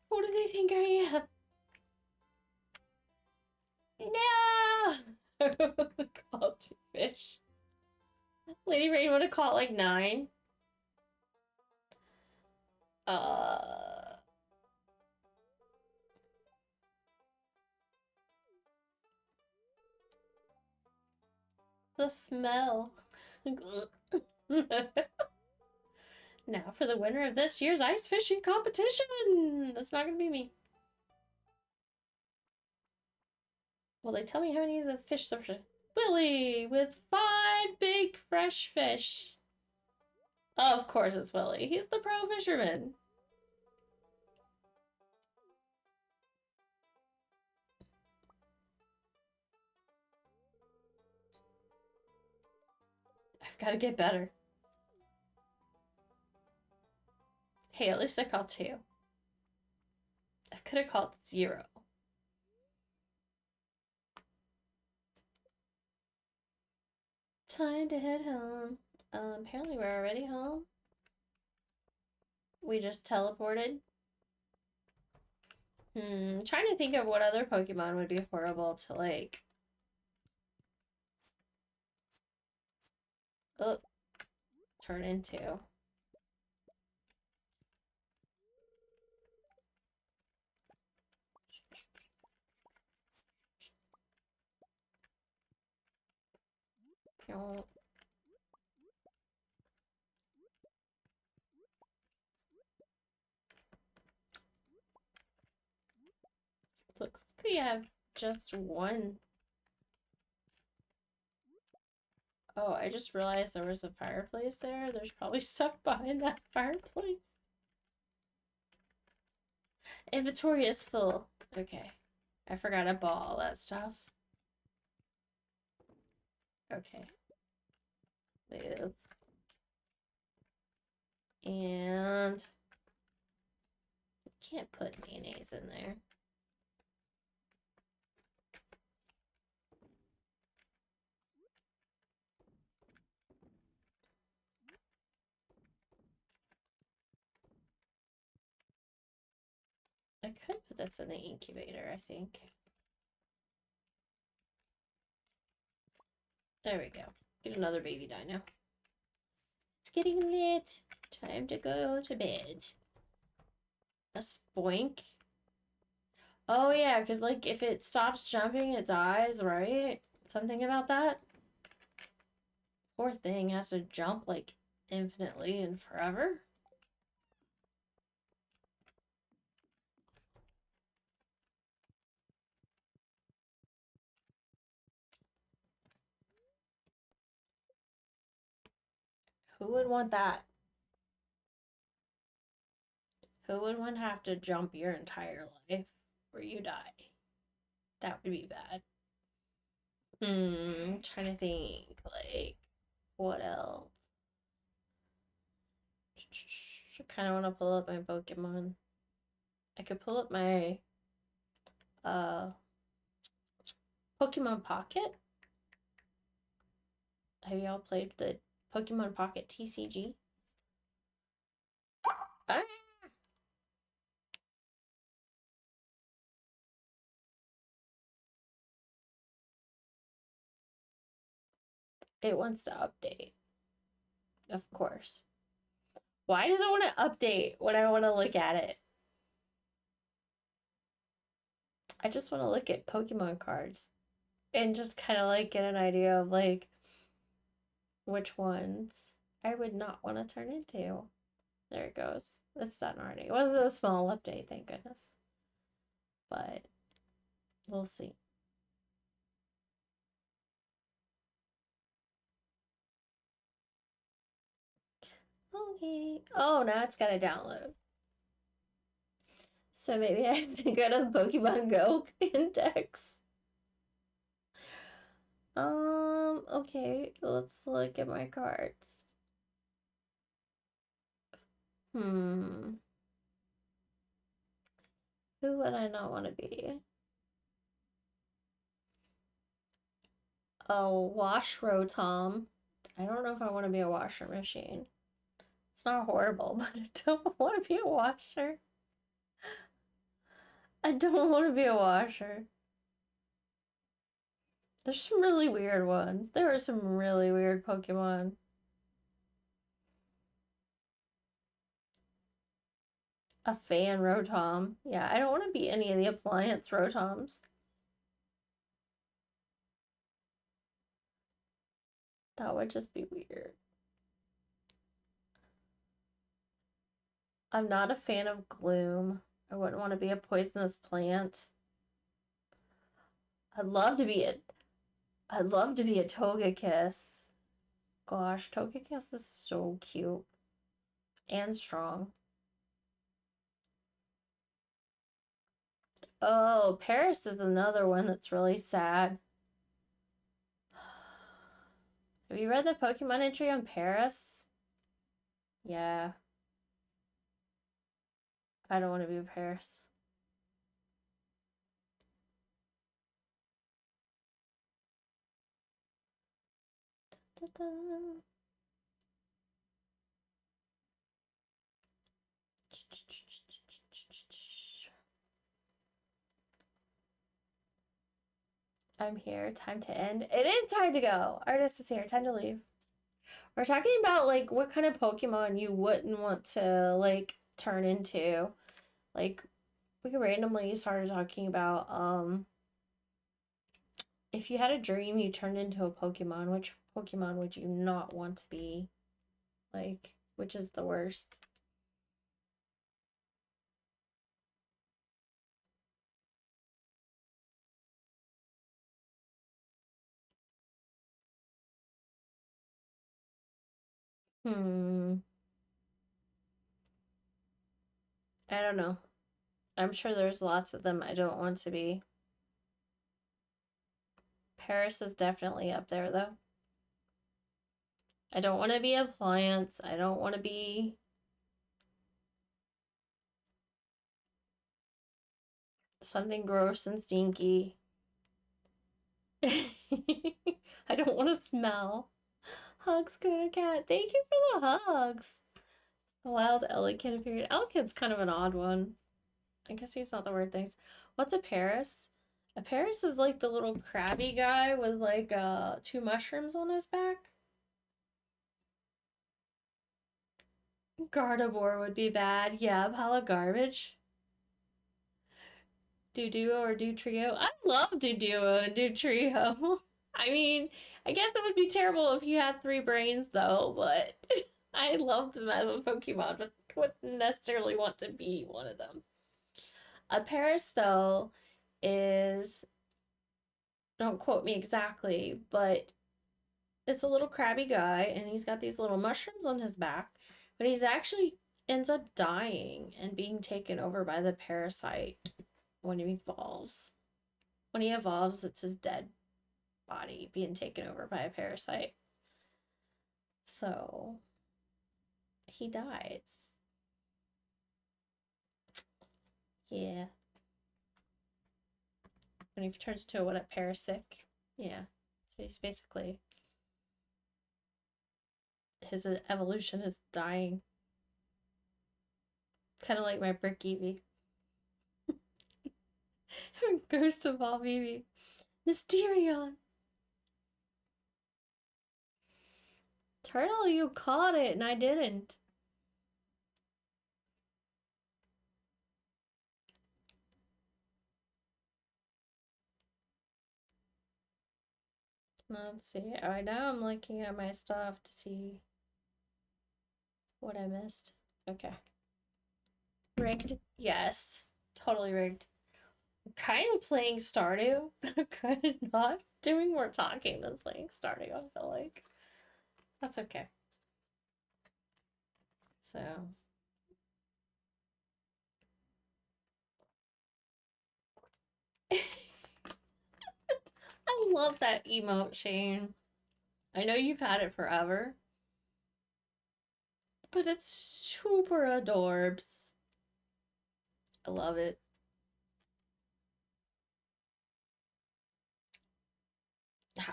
Speaker 1: Who do they think I am? No! Called you fish. Lady Rain would have caught like 9. The smell. Now for the winner of this year's ice fishing competition. That's not gonna be me. Will they tell me how many of the fish are? Willie with 5 big fresh fish. Of course it's Willie. He's the pro fisherman. I've got to get better. Hey, at least I caught 2. I could have caught 0. Time to head home. Apparently we're already home. We just teleported. Trying to think of what other Pokemon would be horrible to, like... Oh, turn into. Looks like we have just one. Oh, I just realized there was a fireplace there. There's probably stuff behind that fireplace. Inventory is full. Okay. I forgot I bought all that stuff. Okay. Move. And can't put mayonnaise in there. I could put this in the incubator, I think. There we go. Get another baby dino. It's getting late. Time to go to bed. A spoink? Oh yeah, because like if it stops jumping, it dies, right? Something about that? Poor thing has to jump like infinitely and forever. Who would want that? Who would want to have to jump your entire life where you die? That would be bad. Trying to think, like, what else? I kind of want to pull up my Pokemon. I could pull up my, Pokemon Pocket. Have y'all played the Pokemon Pocket TCG? Ah! It wants to update. Of course. Why does it want to update when I want to look at it? I just want to look at Pokemon cards and just kind of like get an idea of like which ones I would not want to turn into. There it goes. It's done already. It was a small update, thank goodness. But we'll see. Okay. Oh, now it's got to download. So maybe I have to go to the Pokemon Go index. Okay, let's look at my cards. Who would I not want to be? Oh, Wash Rotom. I don't know if I want to be a washer machine. It's not horrible, but I don't want to be a washer. I don't want to be a washer. There's some really weird ones. There are some really weird Pokemon. A fan Rotom. Yeah, I don't want to be any of the appliance Rotoms. That would just be weird. I'm not a fan of Gloom. I wouldn't want to be a poisonous plant. I'd love to be a Togekiss. Gosh, Togekiss is so cute and strong. Oh, Paris is another one that's really sad. Have you read the Pokemon entry on Paris? Yeah. I don't want to be Paris. Da -da. I'm here. Time to end. It is time to go. Artist is here. Time to leave. We're talking about like what kind of Pokemon you wouldn't want to like turn into. Like we randomly started talking about if you had a dream you turned into a Pokemon, which Pokemon would you not want to be? Like, which is the worst? Hmm. I don't know. I'm sure there's lots of them I don't want to be. Paris is definitely up there, though. I don't want to be appliance. I don't want to be something gross and stinky. I don't want to smell. Hugs, KimonoKat. Thank you for the hugs. A wild Ellicott appeared. Ellicott's kind of an odd one. I guess he's not the word things. What's a Paris? A Paris is like the little crabby guy with like two mushrooms on his back. Gardevoir would be bad. Yeah, pile of garbage. Do duo or do trio? I love do duo and do trio. I mean, I guess it would be terrible if you had three brains though, but I love them as a Pokemon, but wouldn't necessarily want to be one of them. A Paris though is, don't quote me exactly, but it's a little crabby guy and he's got these little mushrooms on his back, but he's actually ends up dying and being taken over by the parasite when he evolves. When he evolves, it's his dead body being taken over by a parasite. So he dies. Yeah. When he turns to what, a parasitic. Yeah. So he's basically, his evolution is dying. Kind of like my Brick Eevee. Ghost of all Eevee. Mysterion. Turtle, you caught it and I didn't. Let's see. Right now I'm looking at my stuff to see what I missed. Okay. Rigged? Yes. Totally rigged. I'm kind of playing Stardew, but I'm kind of not doing more talking than playing Stardew, I feel like. That's okay. So. I love that emote, Shane. I know you've had it forever, but it's super adorbs. I love it.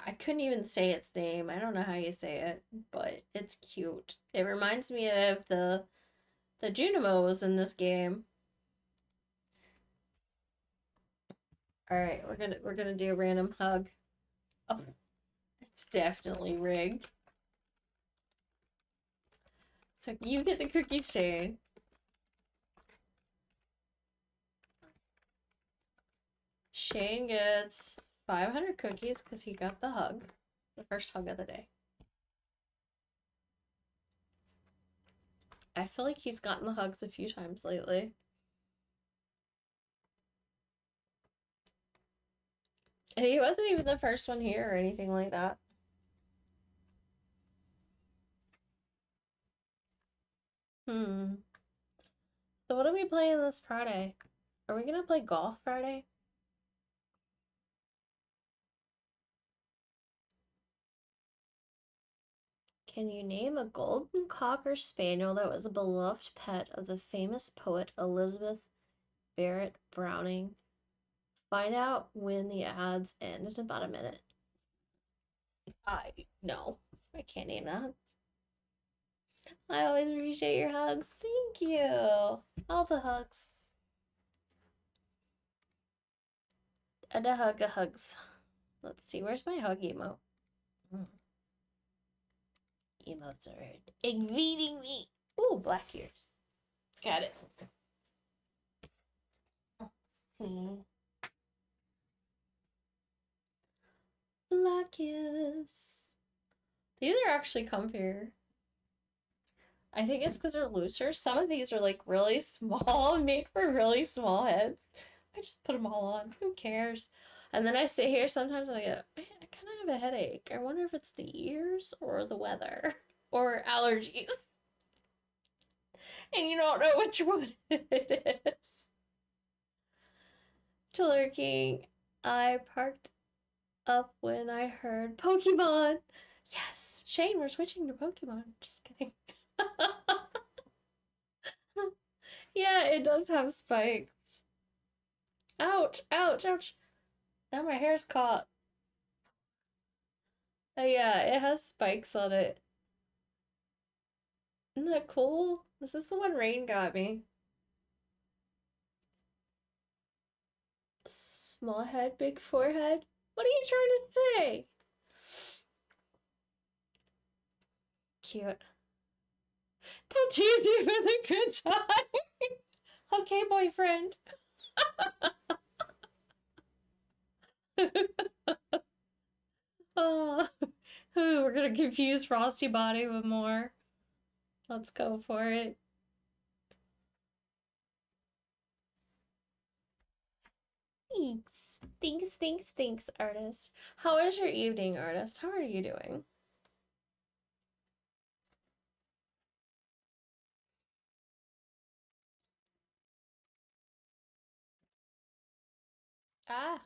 Speaker 1: I couldn't even say its name. I don't know how you say it, but it's cute. It reminds me of the Junimos in this game. All right, we're gonna do a random hug. Oh, it's definitely rigged. So you get the cookies, Shane. Shane gets 500 cookies because he got the hug, the first hug of the day. I feel like he's gotten the hugs a few times lately. And he wasn't even the first one here or anything like that. Hmm. So what are we playing this Friday? Are we gonna play golf Friday? Can you name a golden cocker spaniel that was a beloved pet of the famous poet Elizabeth Barrett Browning? Find out when the ads end in about a minute. No, I can't name that. I always appreciate your hugs. Thank you. All the hugs. And a hug of hugs. Let's see, where's my hug emote? Emotes are invading me. Ooh, black ears. Got it. Let's see. Black ears. These are actually comfier. I think it's because they're looser. Some of these are like really small, made for really small heads. I just put them all on. Who cares? And then I sit here sometimes and I go, I kind of have a headache. I wonder if it's the ears or the weather or allergies. And you don't know which one it is. Tiller King, I parked up when I heard Pokemon. Yes, Shane, we're switching to Pokemon. Just kidding. Yeah, it does have spikes. Ouch, ouch, ouch. Now my hair's caught. Yeah, it has spikes on it. Isn't that cool? This is the one Rain got me. Small head, big forehead. What are you trying to say? Cute. Don't tease me with a good time. Okay, boyfriend. Oh, we're gonna confuse Frosty Body with more. Let's go for it. Thanks. Thanks, thanks, thanks, artist. How is your evening, artist? How are you doing? Ah.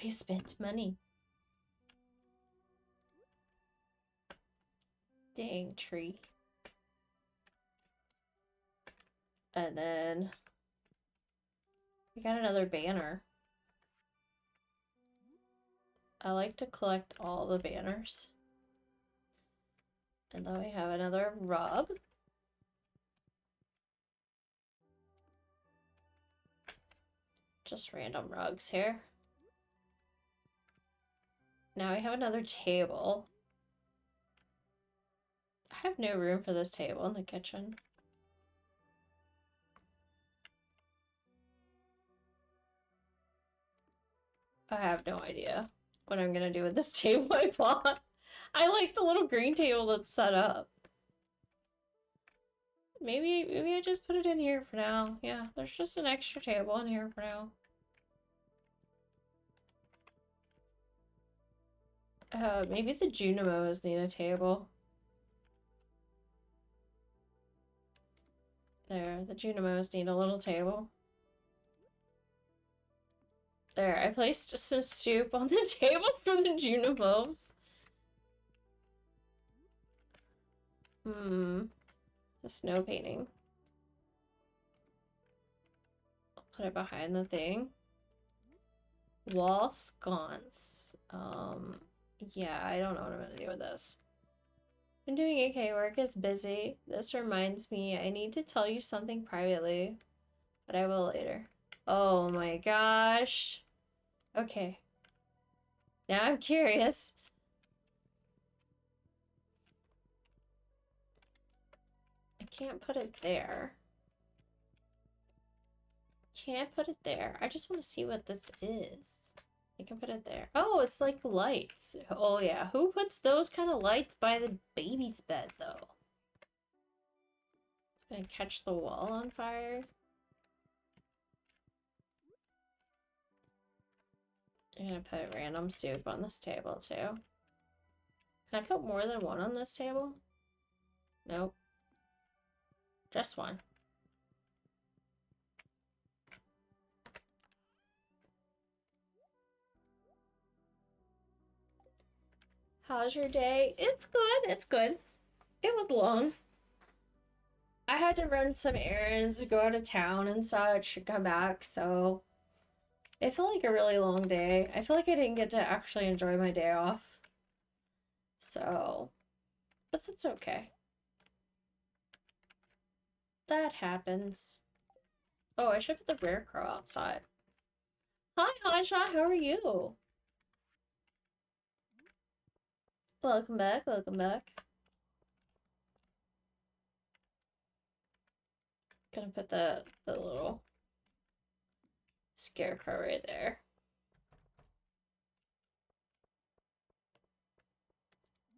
Speaker 1: We spent money. Dang tree. And then we got another banner. I like to collect all the banners. And then we have another rub. Just random rugs here. Now we have another table. I have no room for this table in the kitchen. I have no idea what I'm gonna do with this table I bought. I like the little green table that's set up. Maybe I just put it in here for now. Yeah, there's just an extra table in here for now. Maybe the Junimos need a table. There, the Junimos need a little table. There, I placed some soup on the table for the Junimos. The snow painting. I'll put it behind the thing. Wall sconce. Yeah, I don't know what I'm gonna do with this. Been doing AK work is busy. This reminds me, I need to tell you something privately, but I will later. Oh my gosh. Okay. Now I'm curious. I can't put it there. Can't put it there. I just want to see what this is. I can put it there. Oh, it's like lights. Oh yeah. Who puts those kind of lights by the baby's bed though? It's gonna catch the wall on fire. I'm gonna put random soup on this table too. Can I put more than one on this table? Nope. Just one. How's your day? It's good. It's good. It was long. I had to run some errands, go out of town and such, come back, so it felt like a really long day. I feel like I didn't get to actually enjoy my day off. So, but that's okay. That happens. Oh, I should put the rare crow outside. Hi, Hotshot, how are you? Welcome back, welcome back. Gonna put the little scarecrow right there.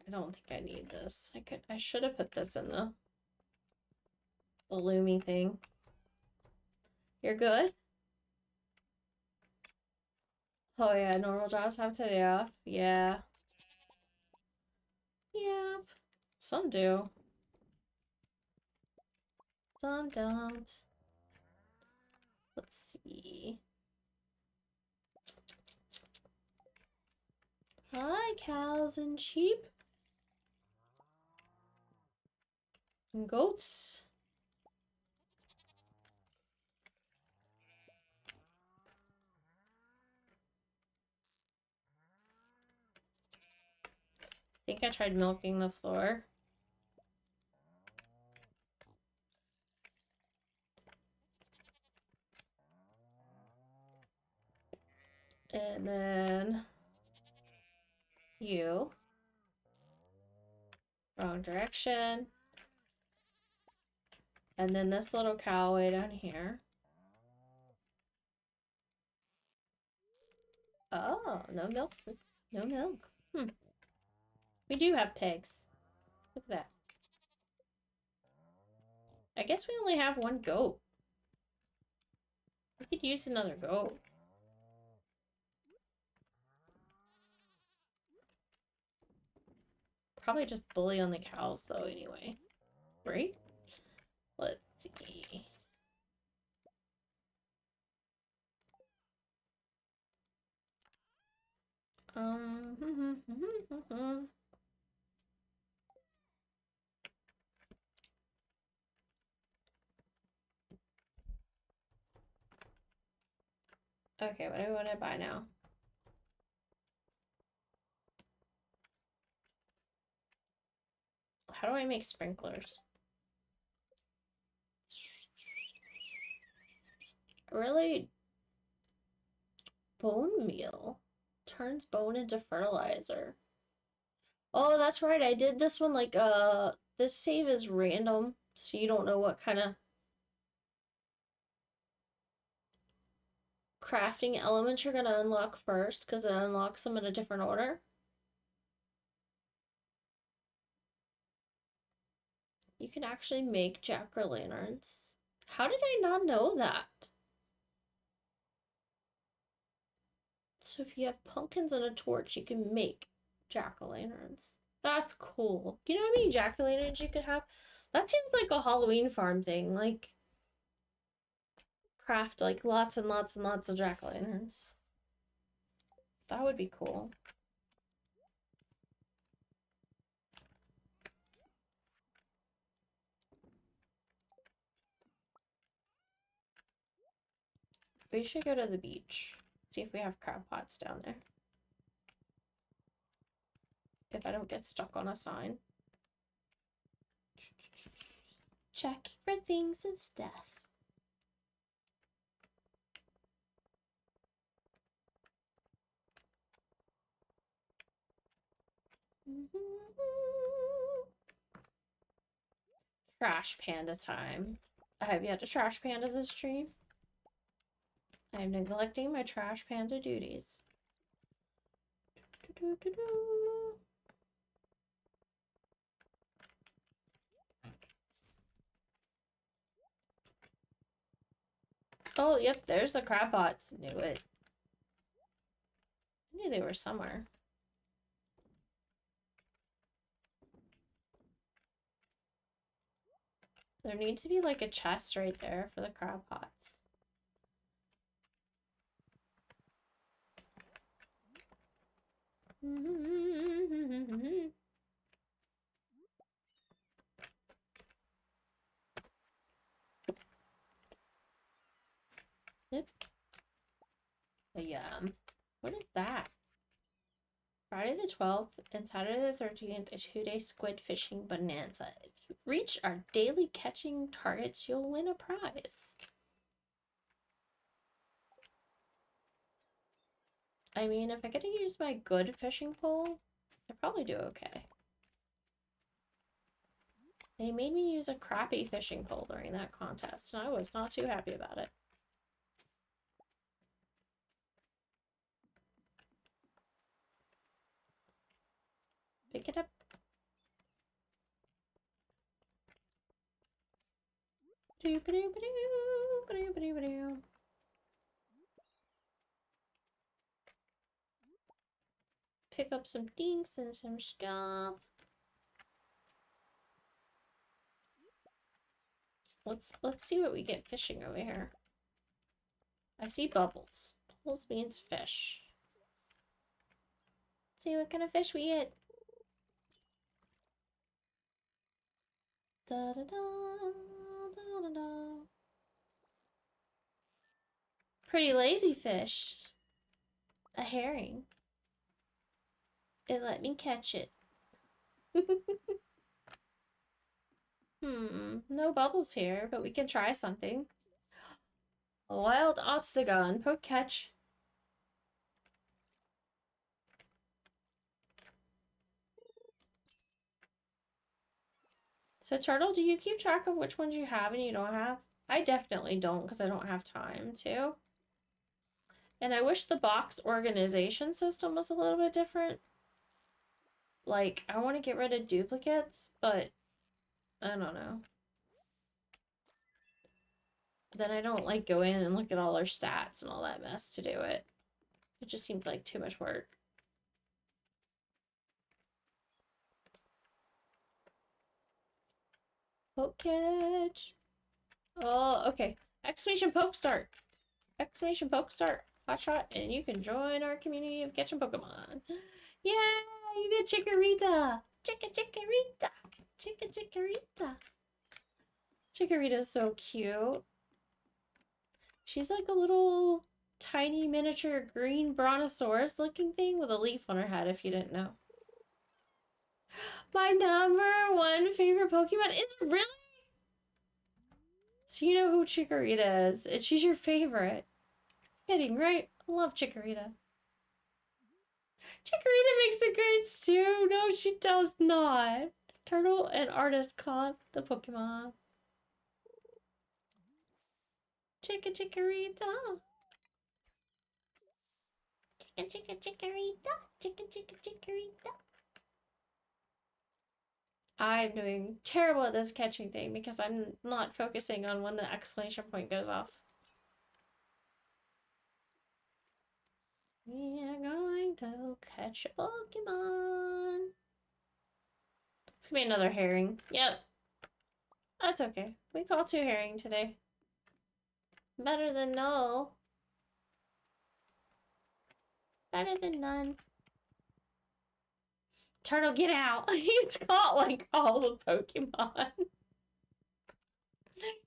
Speaker 1: I don't think I need this. I should have put this in the loomy thing. You're good? Oh yeah, normal jobs have today off. Yeah. Yep. Some do. Some don't. Let's see. Hi, cows and sheep. And goats. I think I tried milking the floor. And then you. Wrong direction. And then this little cow way down here. Oh, no milk. No milk. We do have pigs. Look at that. I guess we only have one goat. We could use another goat. Probably just bully on the cows though anyway. Right? Let's see. Okay, what do I want to buy now? How do I make sprinklers? Really? Bone meal turns bone into fertilizer. Oh, that's right. I did this one like this save is random, so you don't know what kind of crafting elements you're gonna unlock first, because it unlocks them in a different order. You can actually make jack-o'-lanterns. How did I not know that? So if you have pumpkins and a torch, you can make jack-o'-lanterns. That's cool. You know how many jack-o'-lanterns you could have? That seems like a Halloween farm thing. Like, craft like lots and lots and lots of jack-o'-lanterns. That would be cool. We should go to the beach. See if we have crab pots down there. If I don't get stuck on a sign. Check for things and stuff. Trash panda time. I have yet to trash panda this stream. I am neglecting my trash panda duties. Oh, yep, there's the crab pots. Knew it. I knew they were somewhere. There needs to be like a chest right there for the crab pots. Yep. What is that? Friday the 12th and Saturday the 13th, a 2-day squid fishing bonanza. If you reach our daily catching targets, you'll win a prize. I mean, if I get to use my good fishing pole, I'll probably do okay. They made me use a crappy fishing pole during that contest, and I was not too happy about it. Pick it up. pick up some things and some stuff. Let's see what we get fishing over here. I see bubbles. Bubbles means fish. Let's see what kind of fish we get. Da da da da da da. Pretty lazy fish. A herring. It let me catch it. No bubbles here, but we can try something. A wild obstagon. Poke catch. So, Turtle, do you keep track of which ones you have and you don't have? I definitely don't because I don't have time to. And I wish the box organization system was a little bit different. Like, I want to get rid of duplicates, but I don't know. Then I don't like go in and look at all our stats and all that mess to do it. It just seems like too much work. Poke catch. Oh, okay. Exclamation poke start. Exclamation poke start. Hotshot, and you can join our community of catching Pokemon. Yeah, you get Chikorita. Chikorita. Chikorita. Chikorita's so cute. She's like a little tiny miniature green brontosaurus looking thing with a leaf on her head, if you didn't know. My #1 favorite Pokemon is really? So you know who Chikorita is, and she's your favorite. You're kidding, right? I love Chikorita. Chikorita makes a great stew. No, she does not. Turtle and artist caught the Pokemon. Chikorita. Chikorita. I'm doing terrible at this catching thing because I'm not focusing on when the exclamation point goes off. We are going to catch a Pokemon. It's gonna be another herring. Yep. That's okay. We caught 2 herring today. Better than no. Better than none. Turtle, get out. He's caught like all the Pokemon.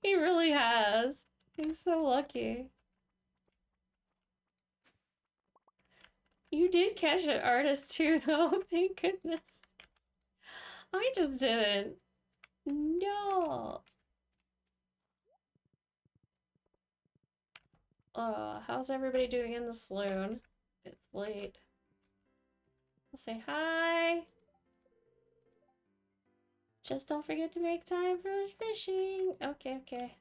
Speaker 1: He really has. He's so lucky. You did catch an artist too, though. Thank goodness. I just didn't. No. How's everybody doing in the saloon? It's late. I'll say hi. Just don't forget to make time for fishing. Okay, okay.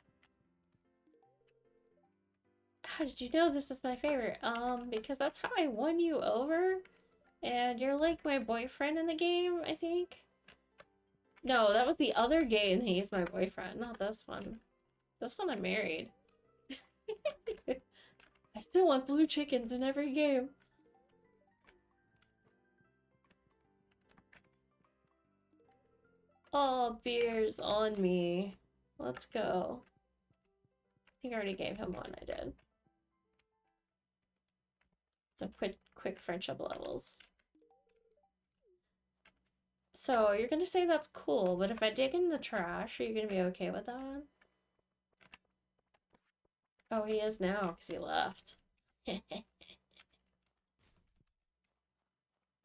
Speaker 1: How did you know this is my favorite? Because that's how I won you over. And you're like my boyfriend in the game, I think. No, that was the other game. He's my boyfriend, not this one. This one I'm married. I still want blue chickens in every game. Oh, beer's on me. Let's go. I think I already gave him one. I did. Some quick friendship levels. So, you're gonna say that's cool, but if I dig in the trash, are you gonna be okay with that? Oh, he is now, because he left.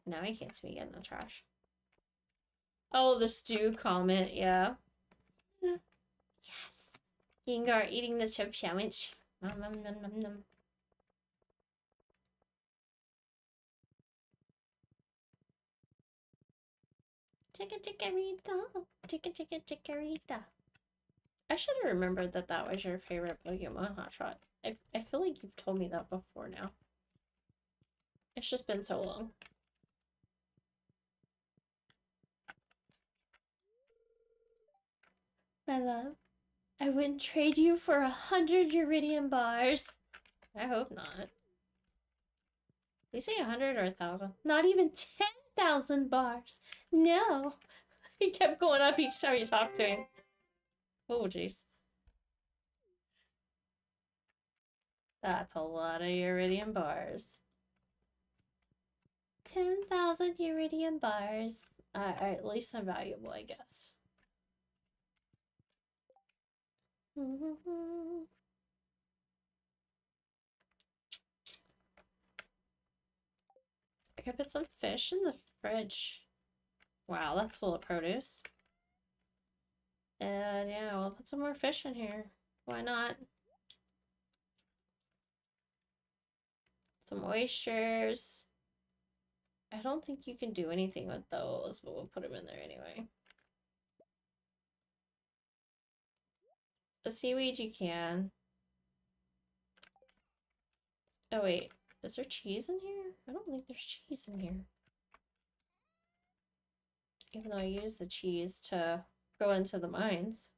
Speaker 1: Now he can't see me get in the trash. Oh, the stew comment, yeah. Yes! Gengar eating the chip sandwich. Nom nom nom nom nom. Chikorita. I should have remembered that that was your favorite Pokemon, Hotshot. I feel like you've told me that before now. It's just been so long. My love, I wouldn't trade you for 100 Iridium bars. I hope not. You say 100 or 1,000? Not even 10,000 bars. No. He kept going up each time you talked to him. Oh, jeez. That's a lot of iridium bars. 10,000 iridium bars are at least valuable, I guess. I could put some fish in the fridge. Wow, that's full of produce. And yeah, we'll put some more fish in here. Why not? Some oysters. I don't think you can do anything with those, but we'll put them in there anyway. The seaweed you can. Oh wait, is there cheese in here? I don't think there's cheese in here. Even though I use the cheese to go into the mines.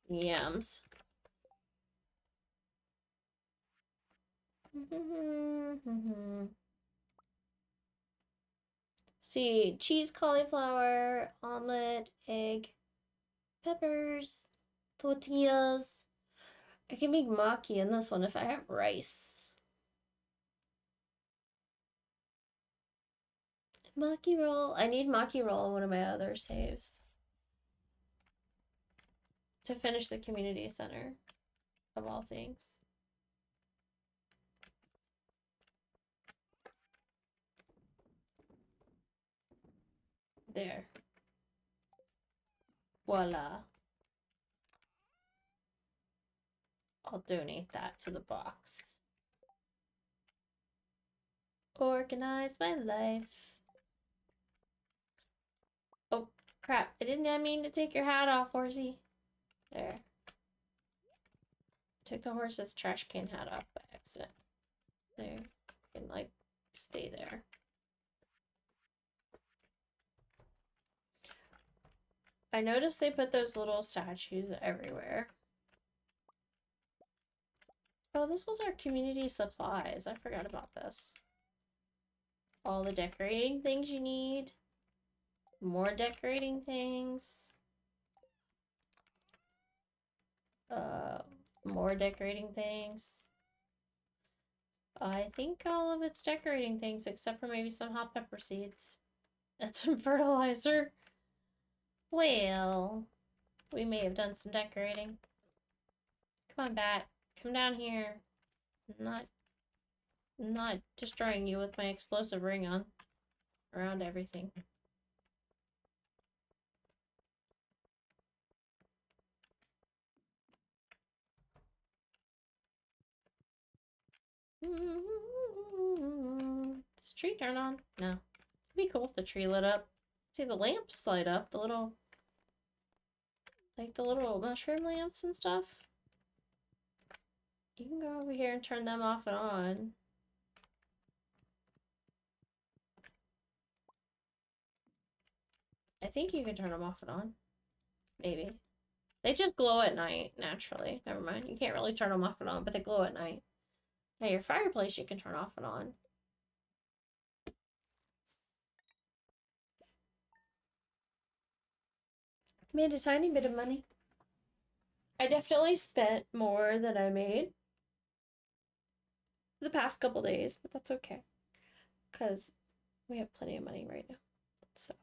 Speaker 1: Yams. See, cheese, cauliflower, omelet, egg, peppers, tortillas. I can make maki in this one if I have rice. Maki roll. I need maki roll in one of my other saves. To finish the community center, of all things. There. Voila. I'll donate that to the box. Organize my life. Oh, crap. I didn't mean to take your hat off, horsey. There. Took the horse's trash can hat off by accident. There. You can, like, stay there. I noticed they put those little statues everywhere. Oh, this was our community supplies. I forgot about this. All the decorating things you need. More decorating things. More decorating things. I think all of it's decorating things except for maybe some hot pepper seeds. And some fertilizer. Well, we may have done some decorating. Come on, bat. Come down here. I'm not destroying you with my explosive ring on around everything. Does the tree turn on? No. It'd be cool if the tree lit up. See the lamps light up, the little mushroom lamps and stuff. You can go over here and turn them off and on. I think you can turn them off and on. Maybe. They just glow at night, naturally. Never mind. You can't really turn them off and on, but they glow at night. Now your fireplace you can turn off and on. Made a tiny bit of money. I definitely spent more than I made the past couple days, but that's okay. Because we have plenty of money right now. So.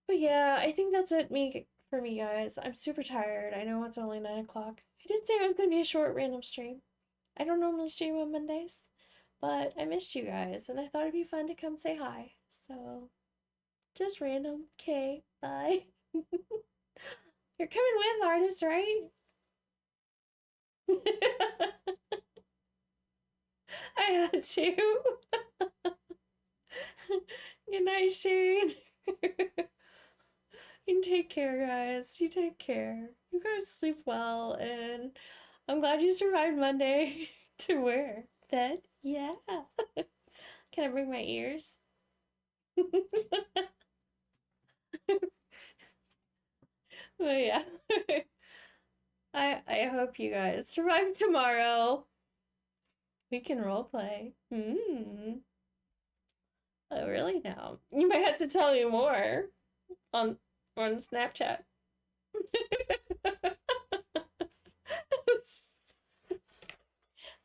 Speaker 1: But yeah, I think that's it for me, guys. I'm super tired. I know it's only 9 o'clock. I did say it was going to be a short random stream. I don't normally stream on Mondays, but I missed you guys, and I thought it'd be fun to come say hi. So, just random. Okay, bye. You're coming with, artist, right? I had to. Good night, Shane. You take care, guys. You take care. You guys sleep well, and I'm glad you survived Monday to wear that. Yeah. Can I bring my ears? But yeah. I hope you guys survive tomorrow. We can roleplay. Oh, really now? You might have to tell me more on Snapchat.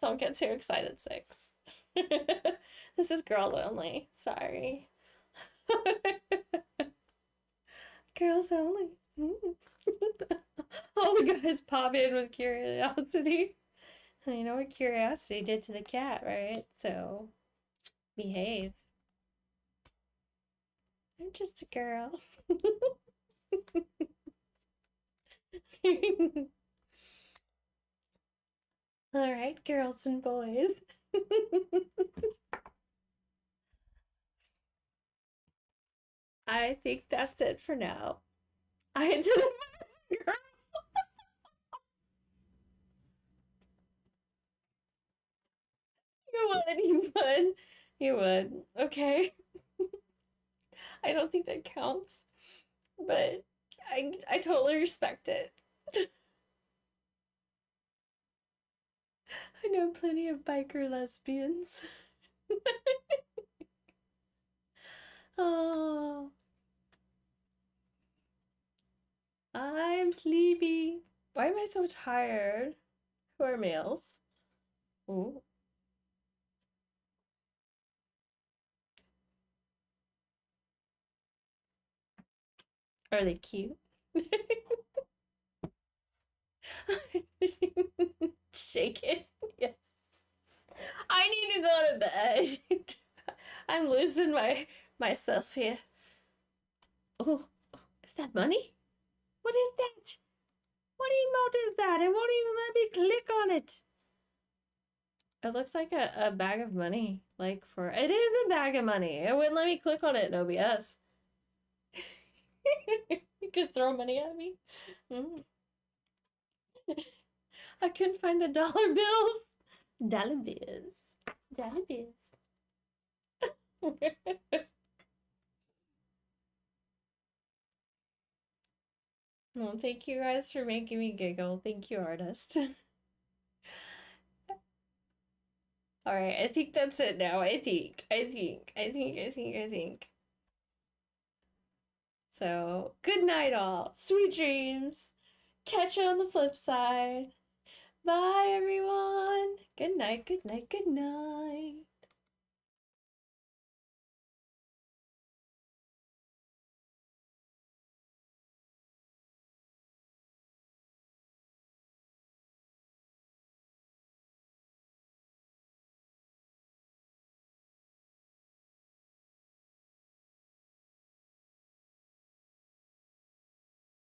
Speaker 1: Don't get too excited, 6. This is girls only. Sorry. Girls only. All the guys pop in with curiosity. You know what curiosity did to the cat, right? So, behave. I'm just a girl. Alright, girls and boys. I think that's it for now. I did it, girl. You would. Okay. I don't think that counts, but I totally respect it. I know plenty of biker lesbians. Oh, I'm sleepy. Why am I so tired? Who are males? Ooh. Are they cute? Shake it. Yes. I need to go to bed. I'm losing myself here. Oh, is that money? What is that? What emote is that? It won't even let me click on it. It looks like a bag of money. Like for it is a bag of money. It wouldn't let me click on it, no BS. You could throw money at me. I couldn't find the dollar bills. Dollar bills. Dollar bills. Well, thank you guys for making me giggle. Thank you, artist. All right, I think that's it now. I think. So, good night, all. Sweet dreams. Catch you on the flip side. Bye, everyone. Good night, good night, good night.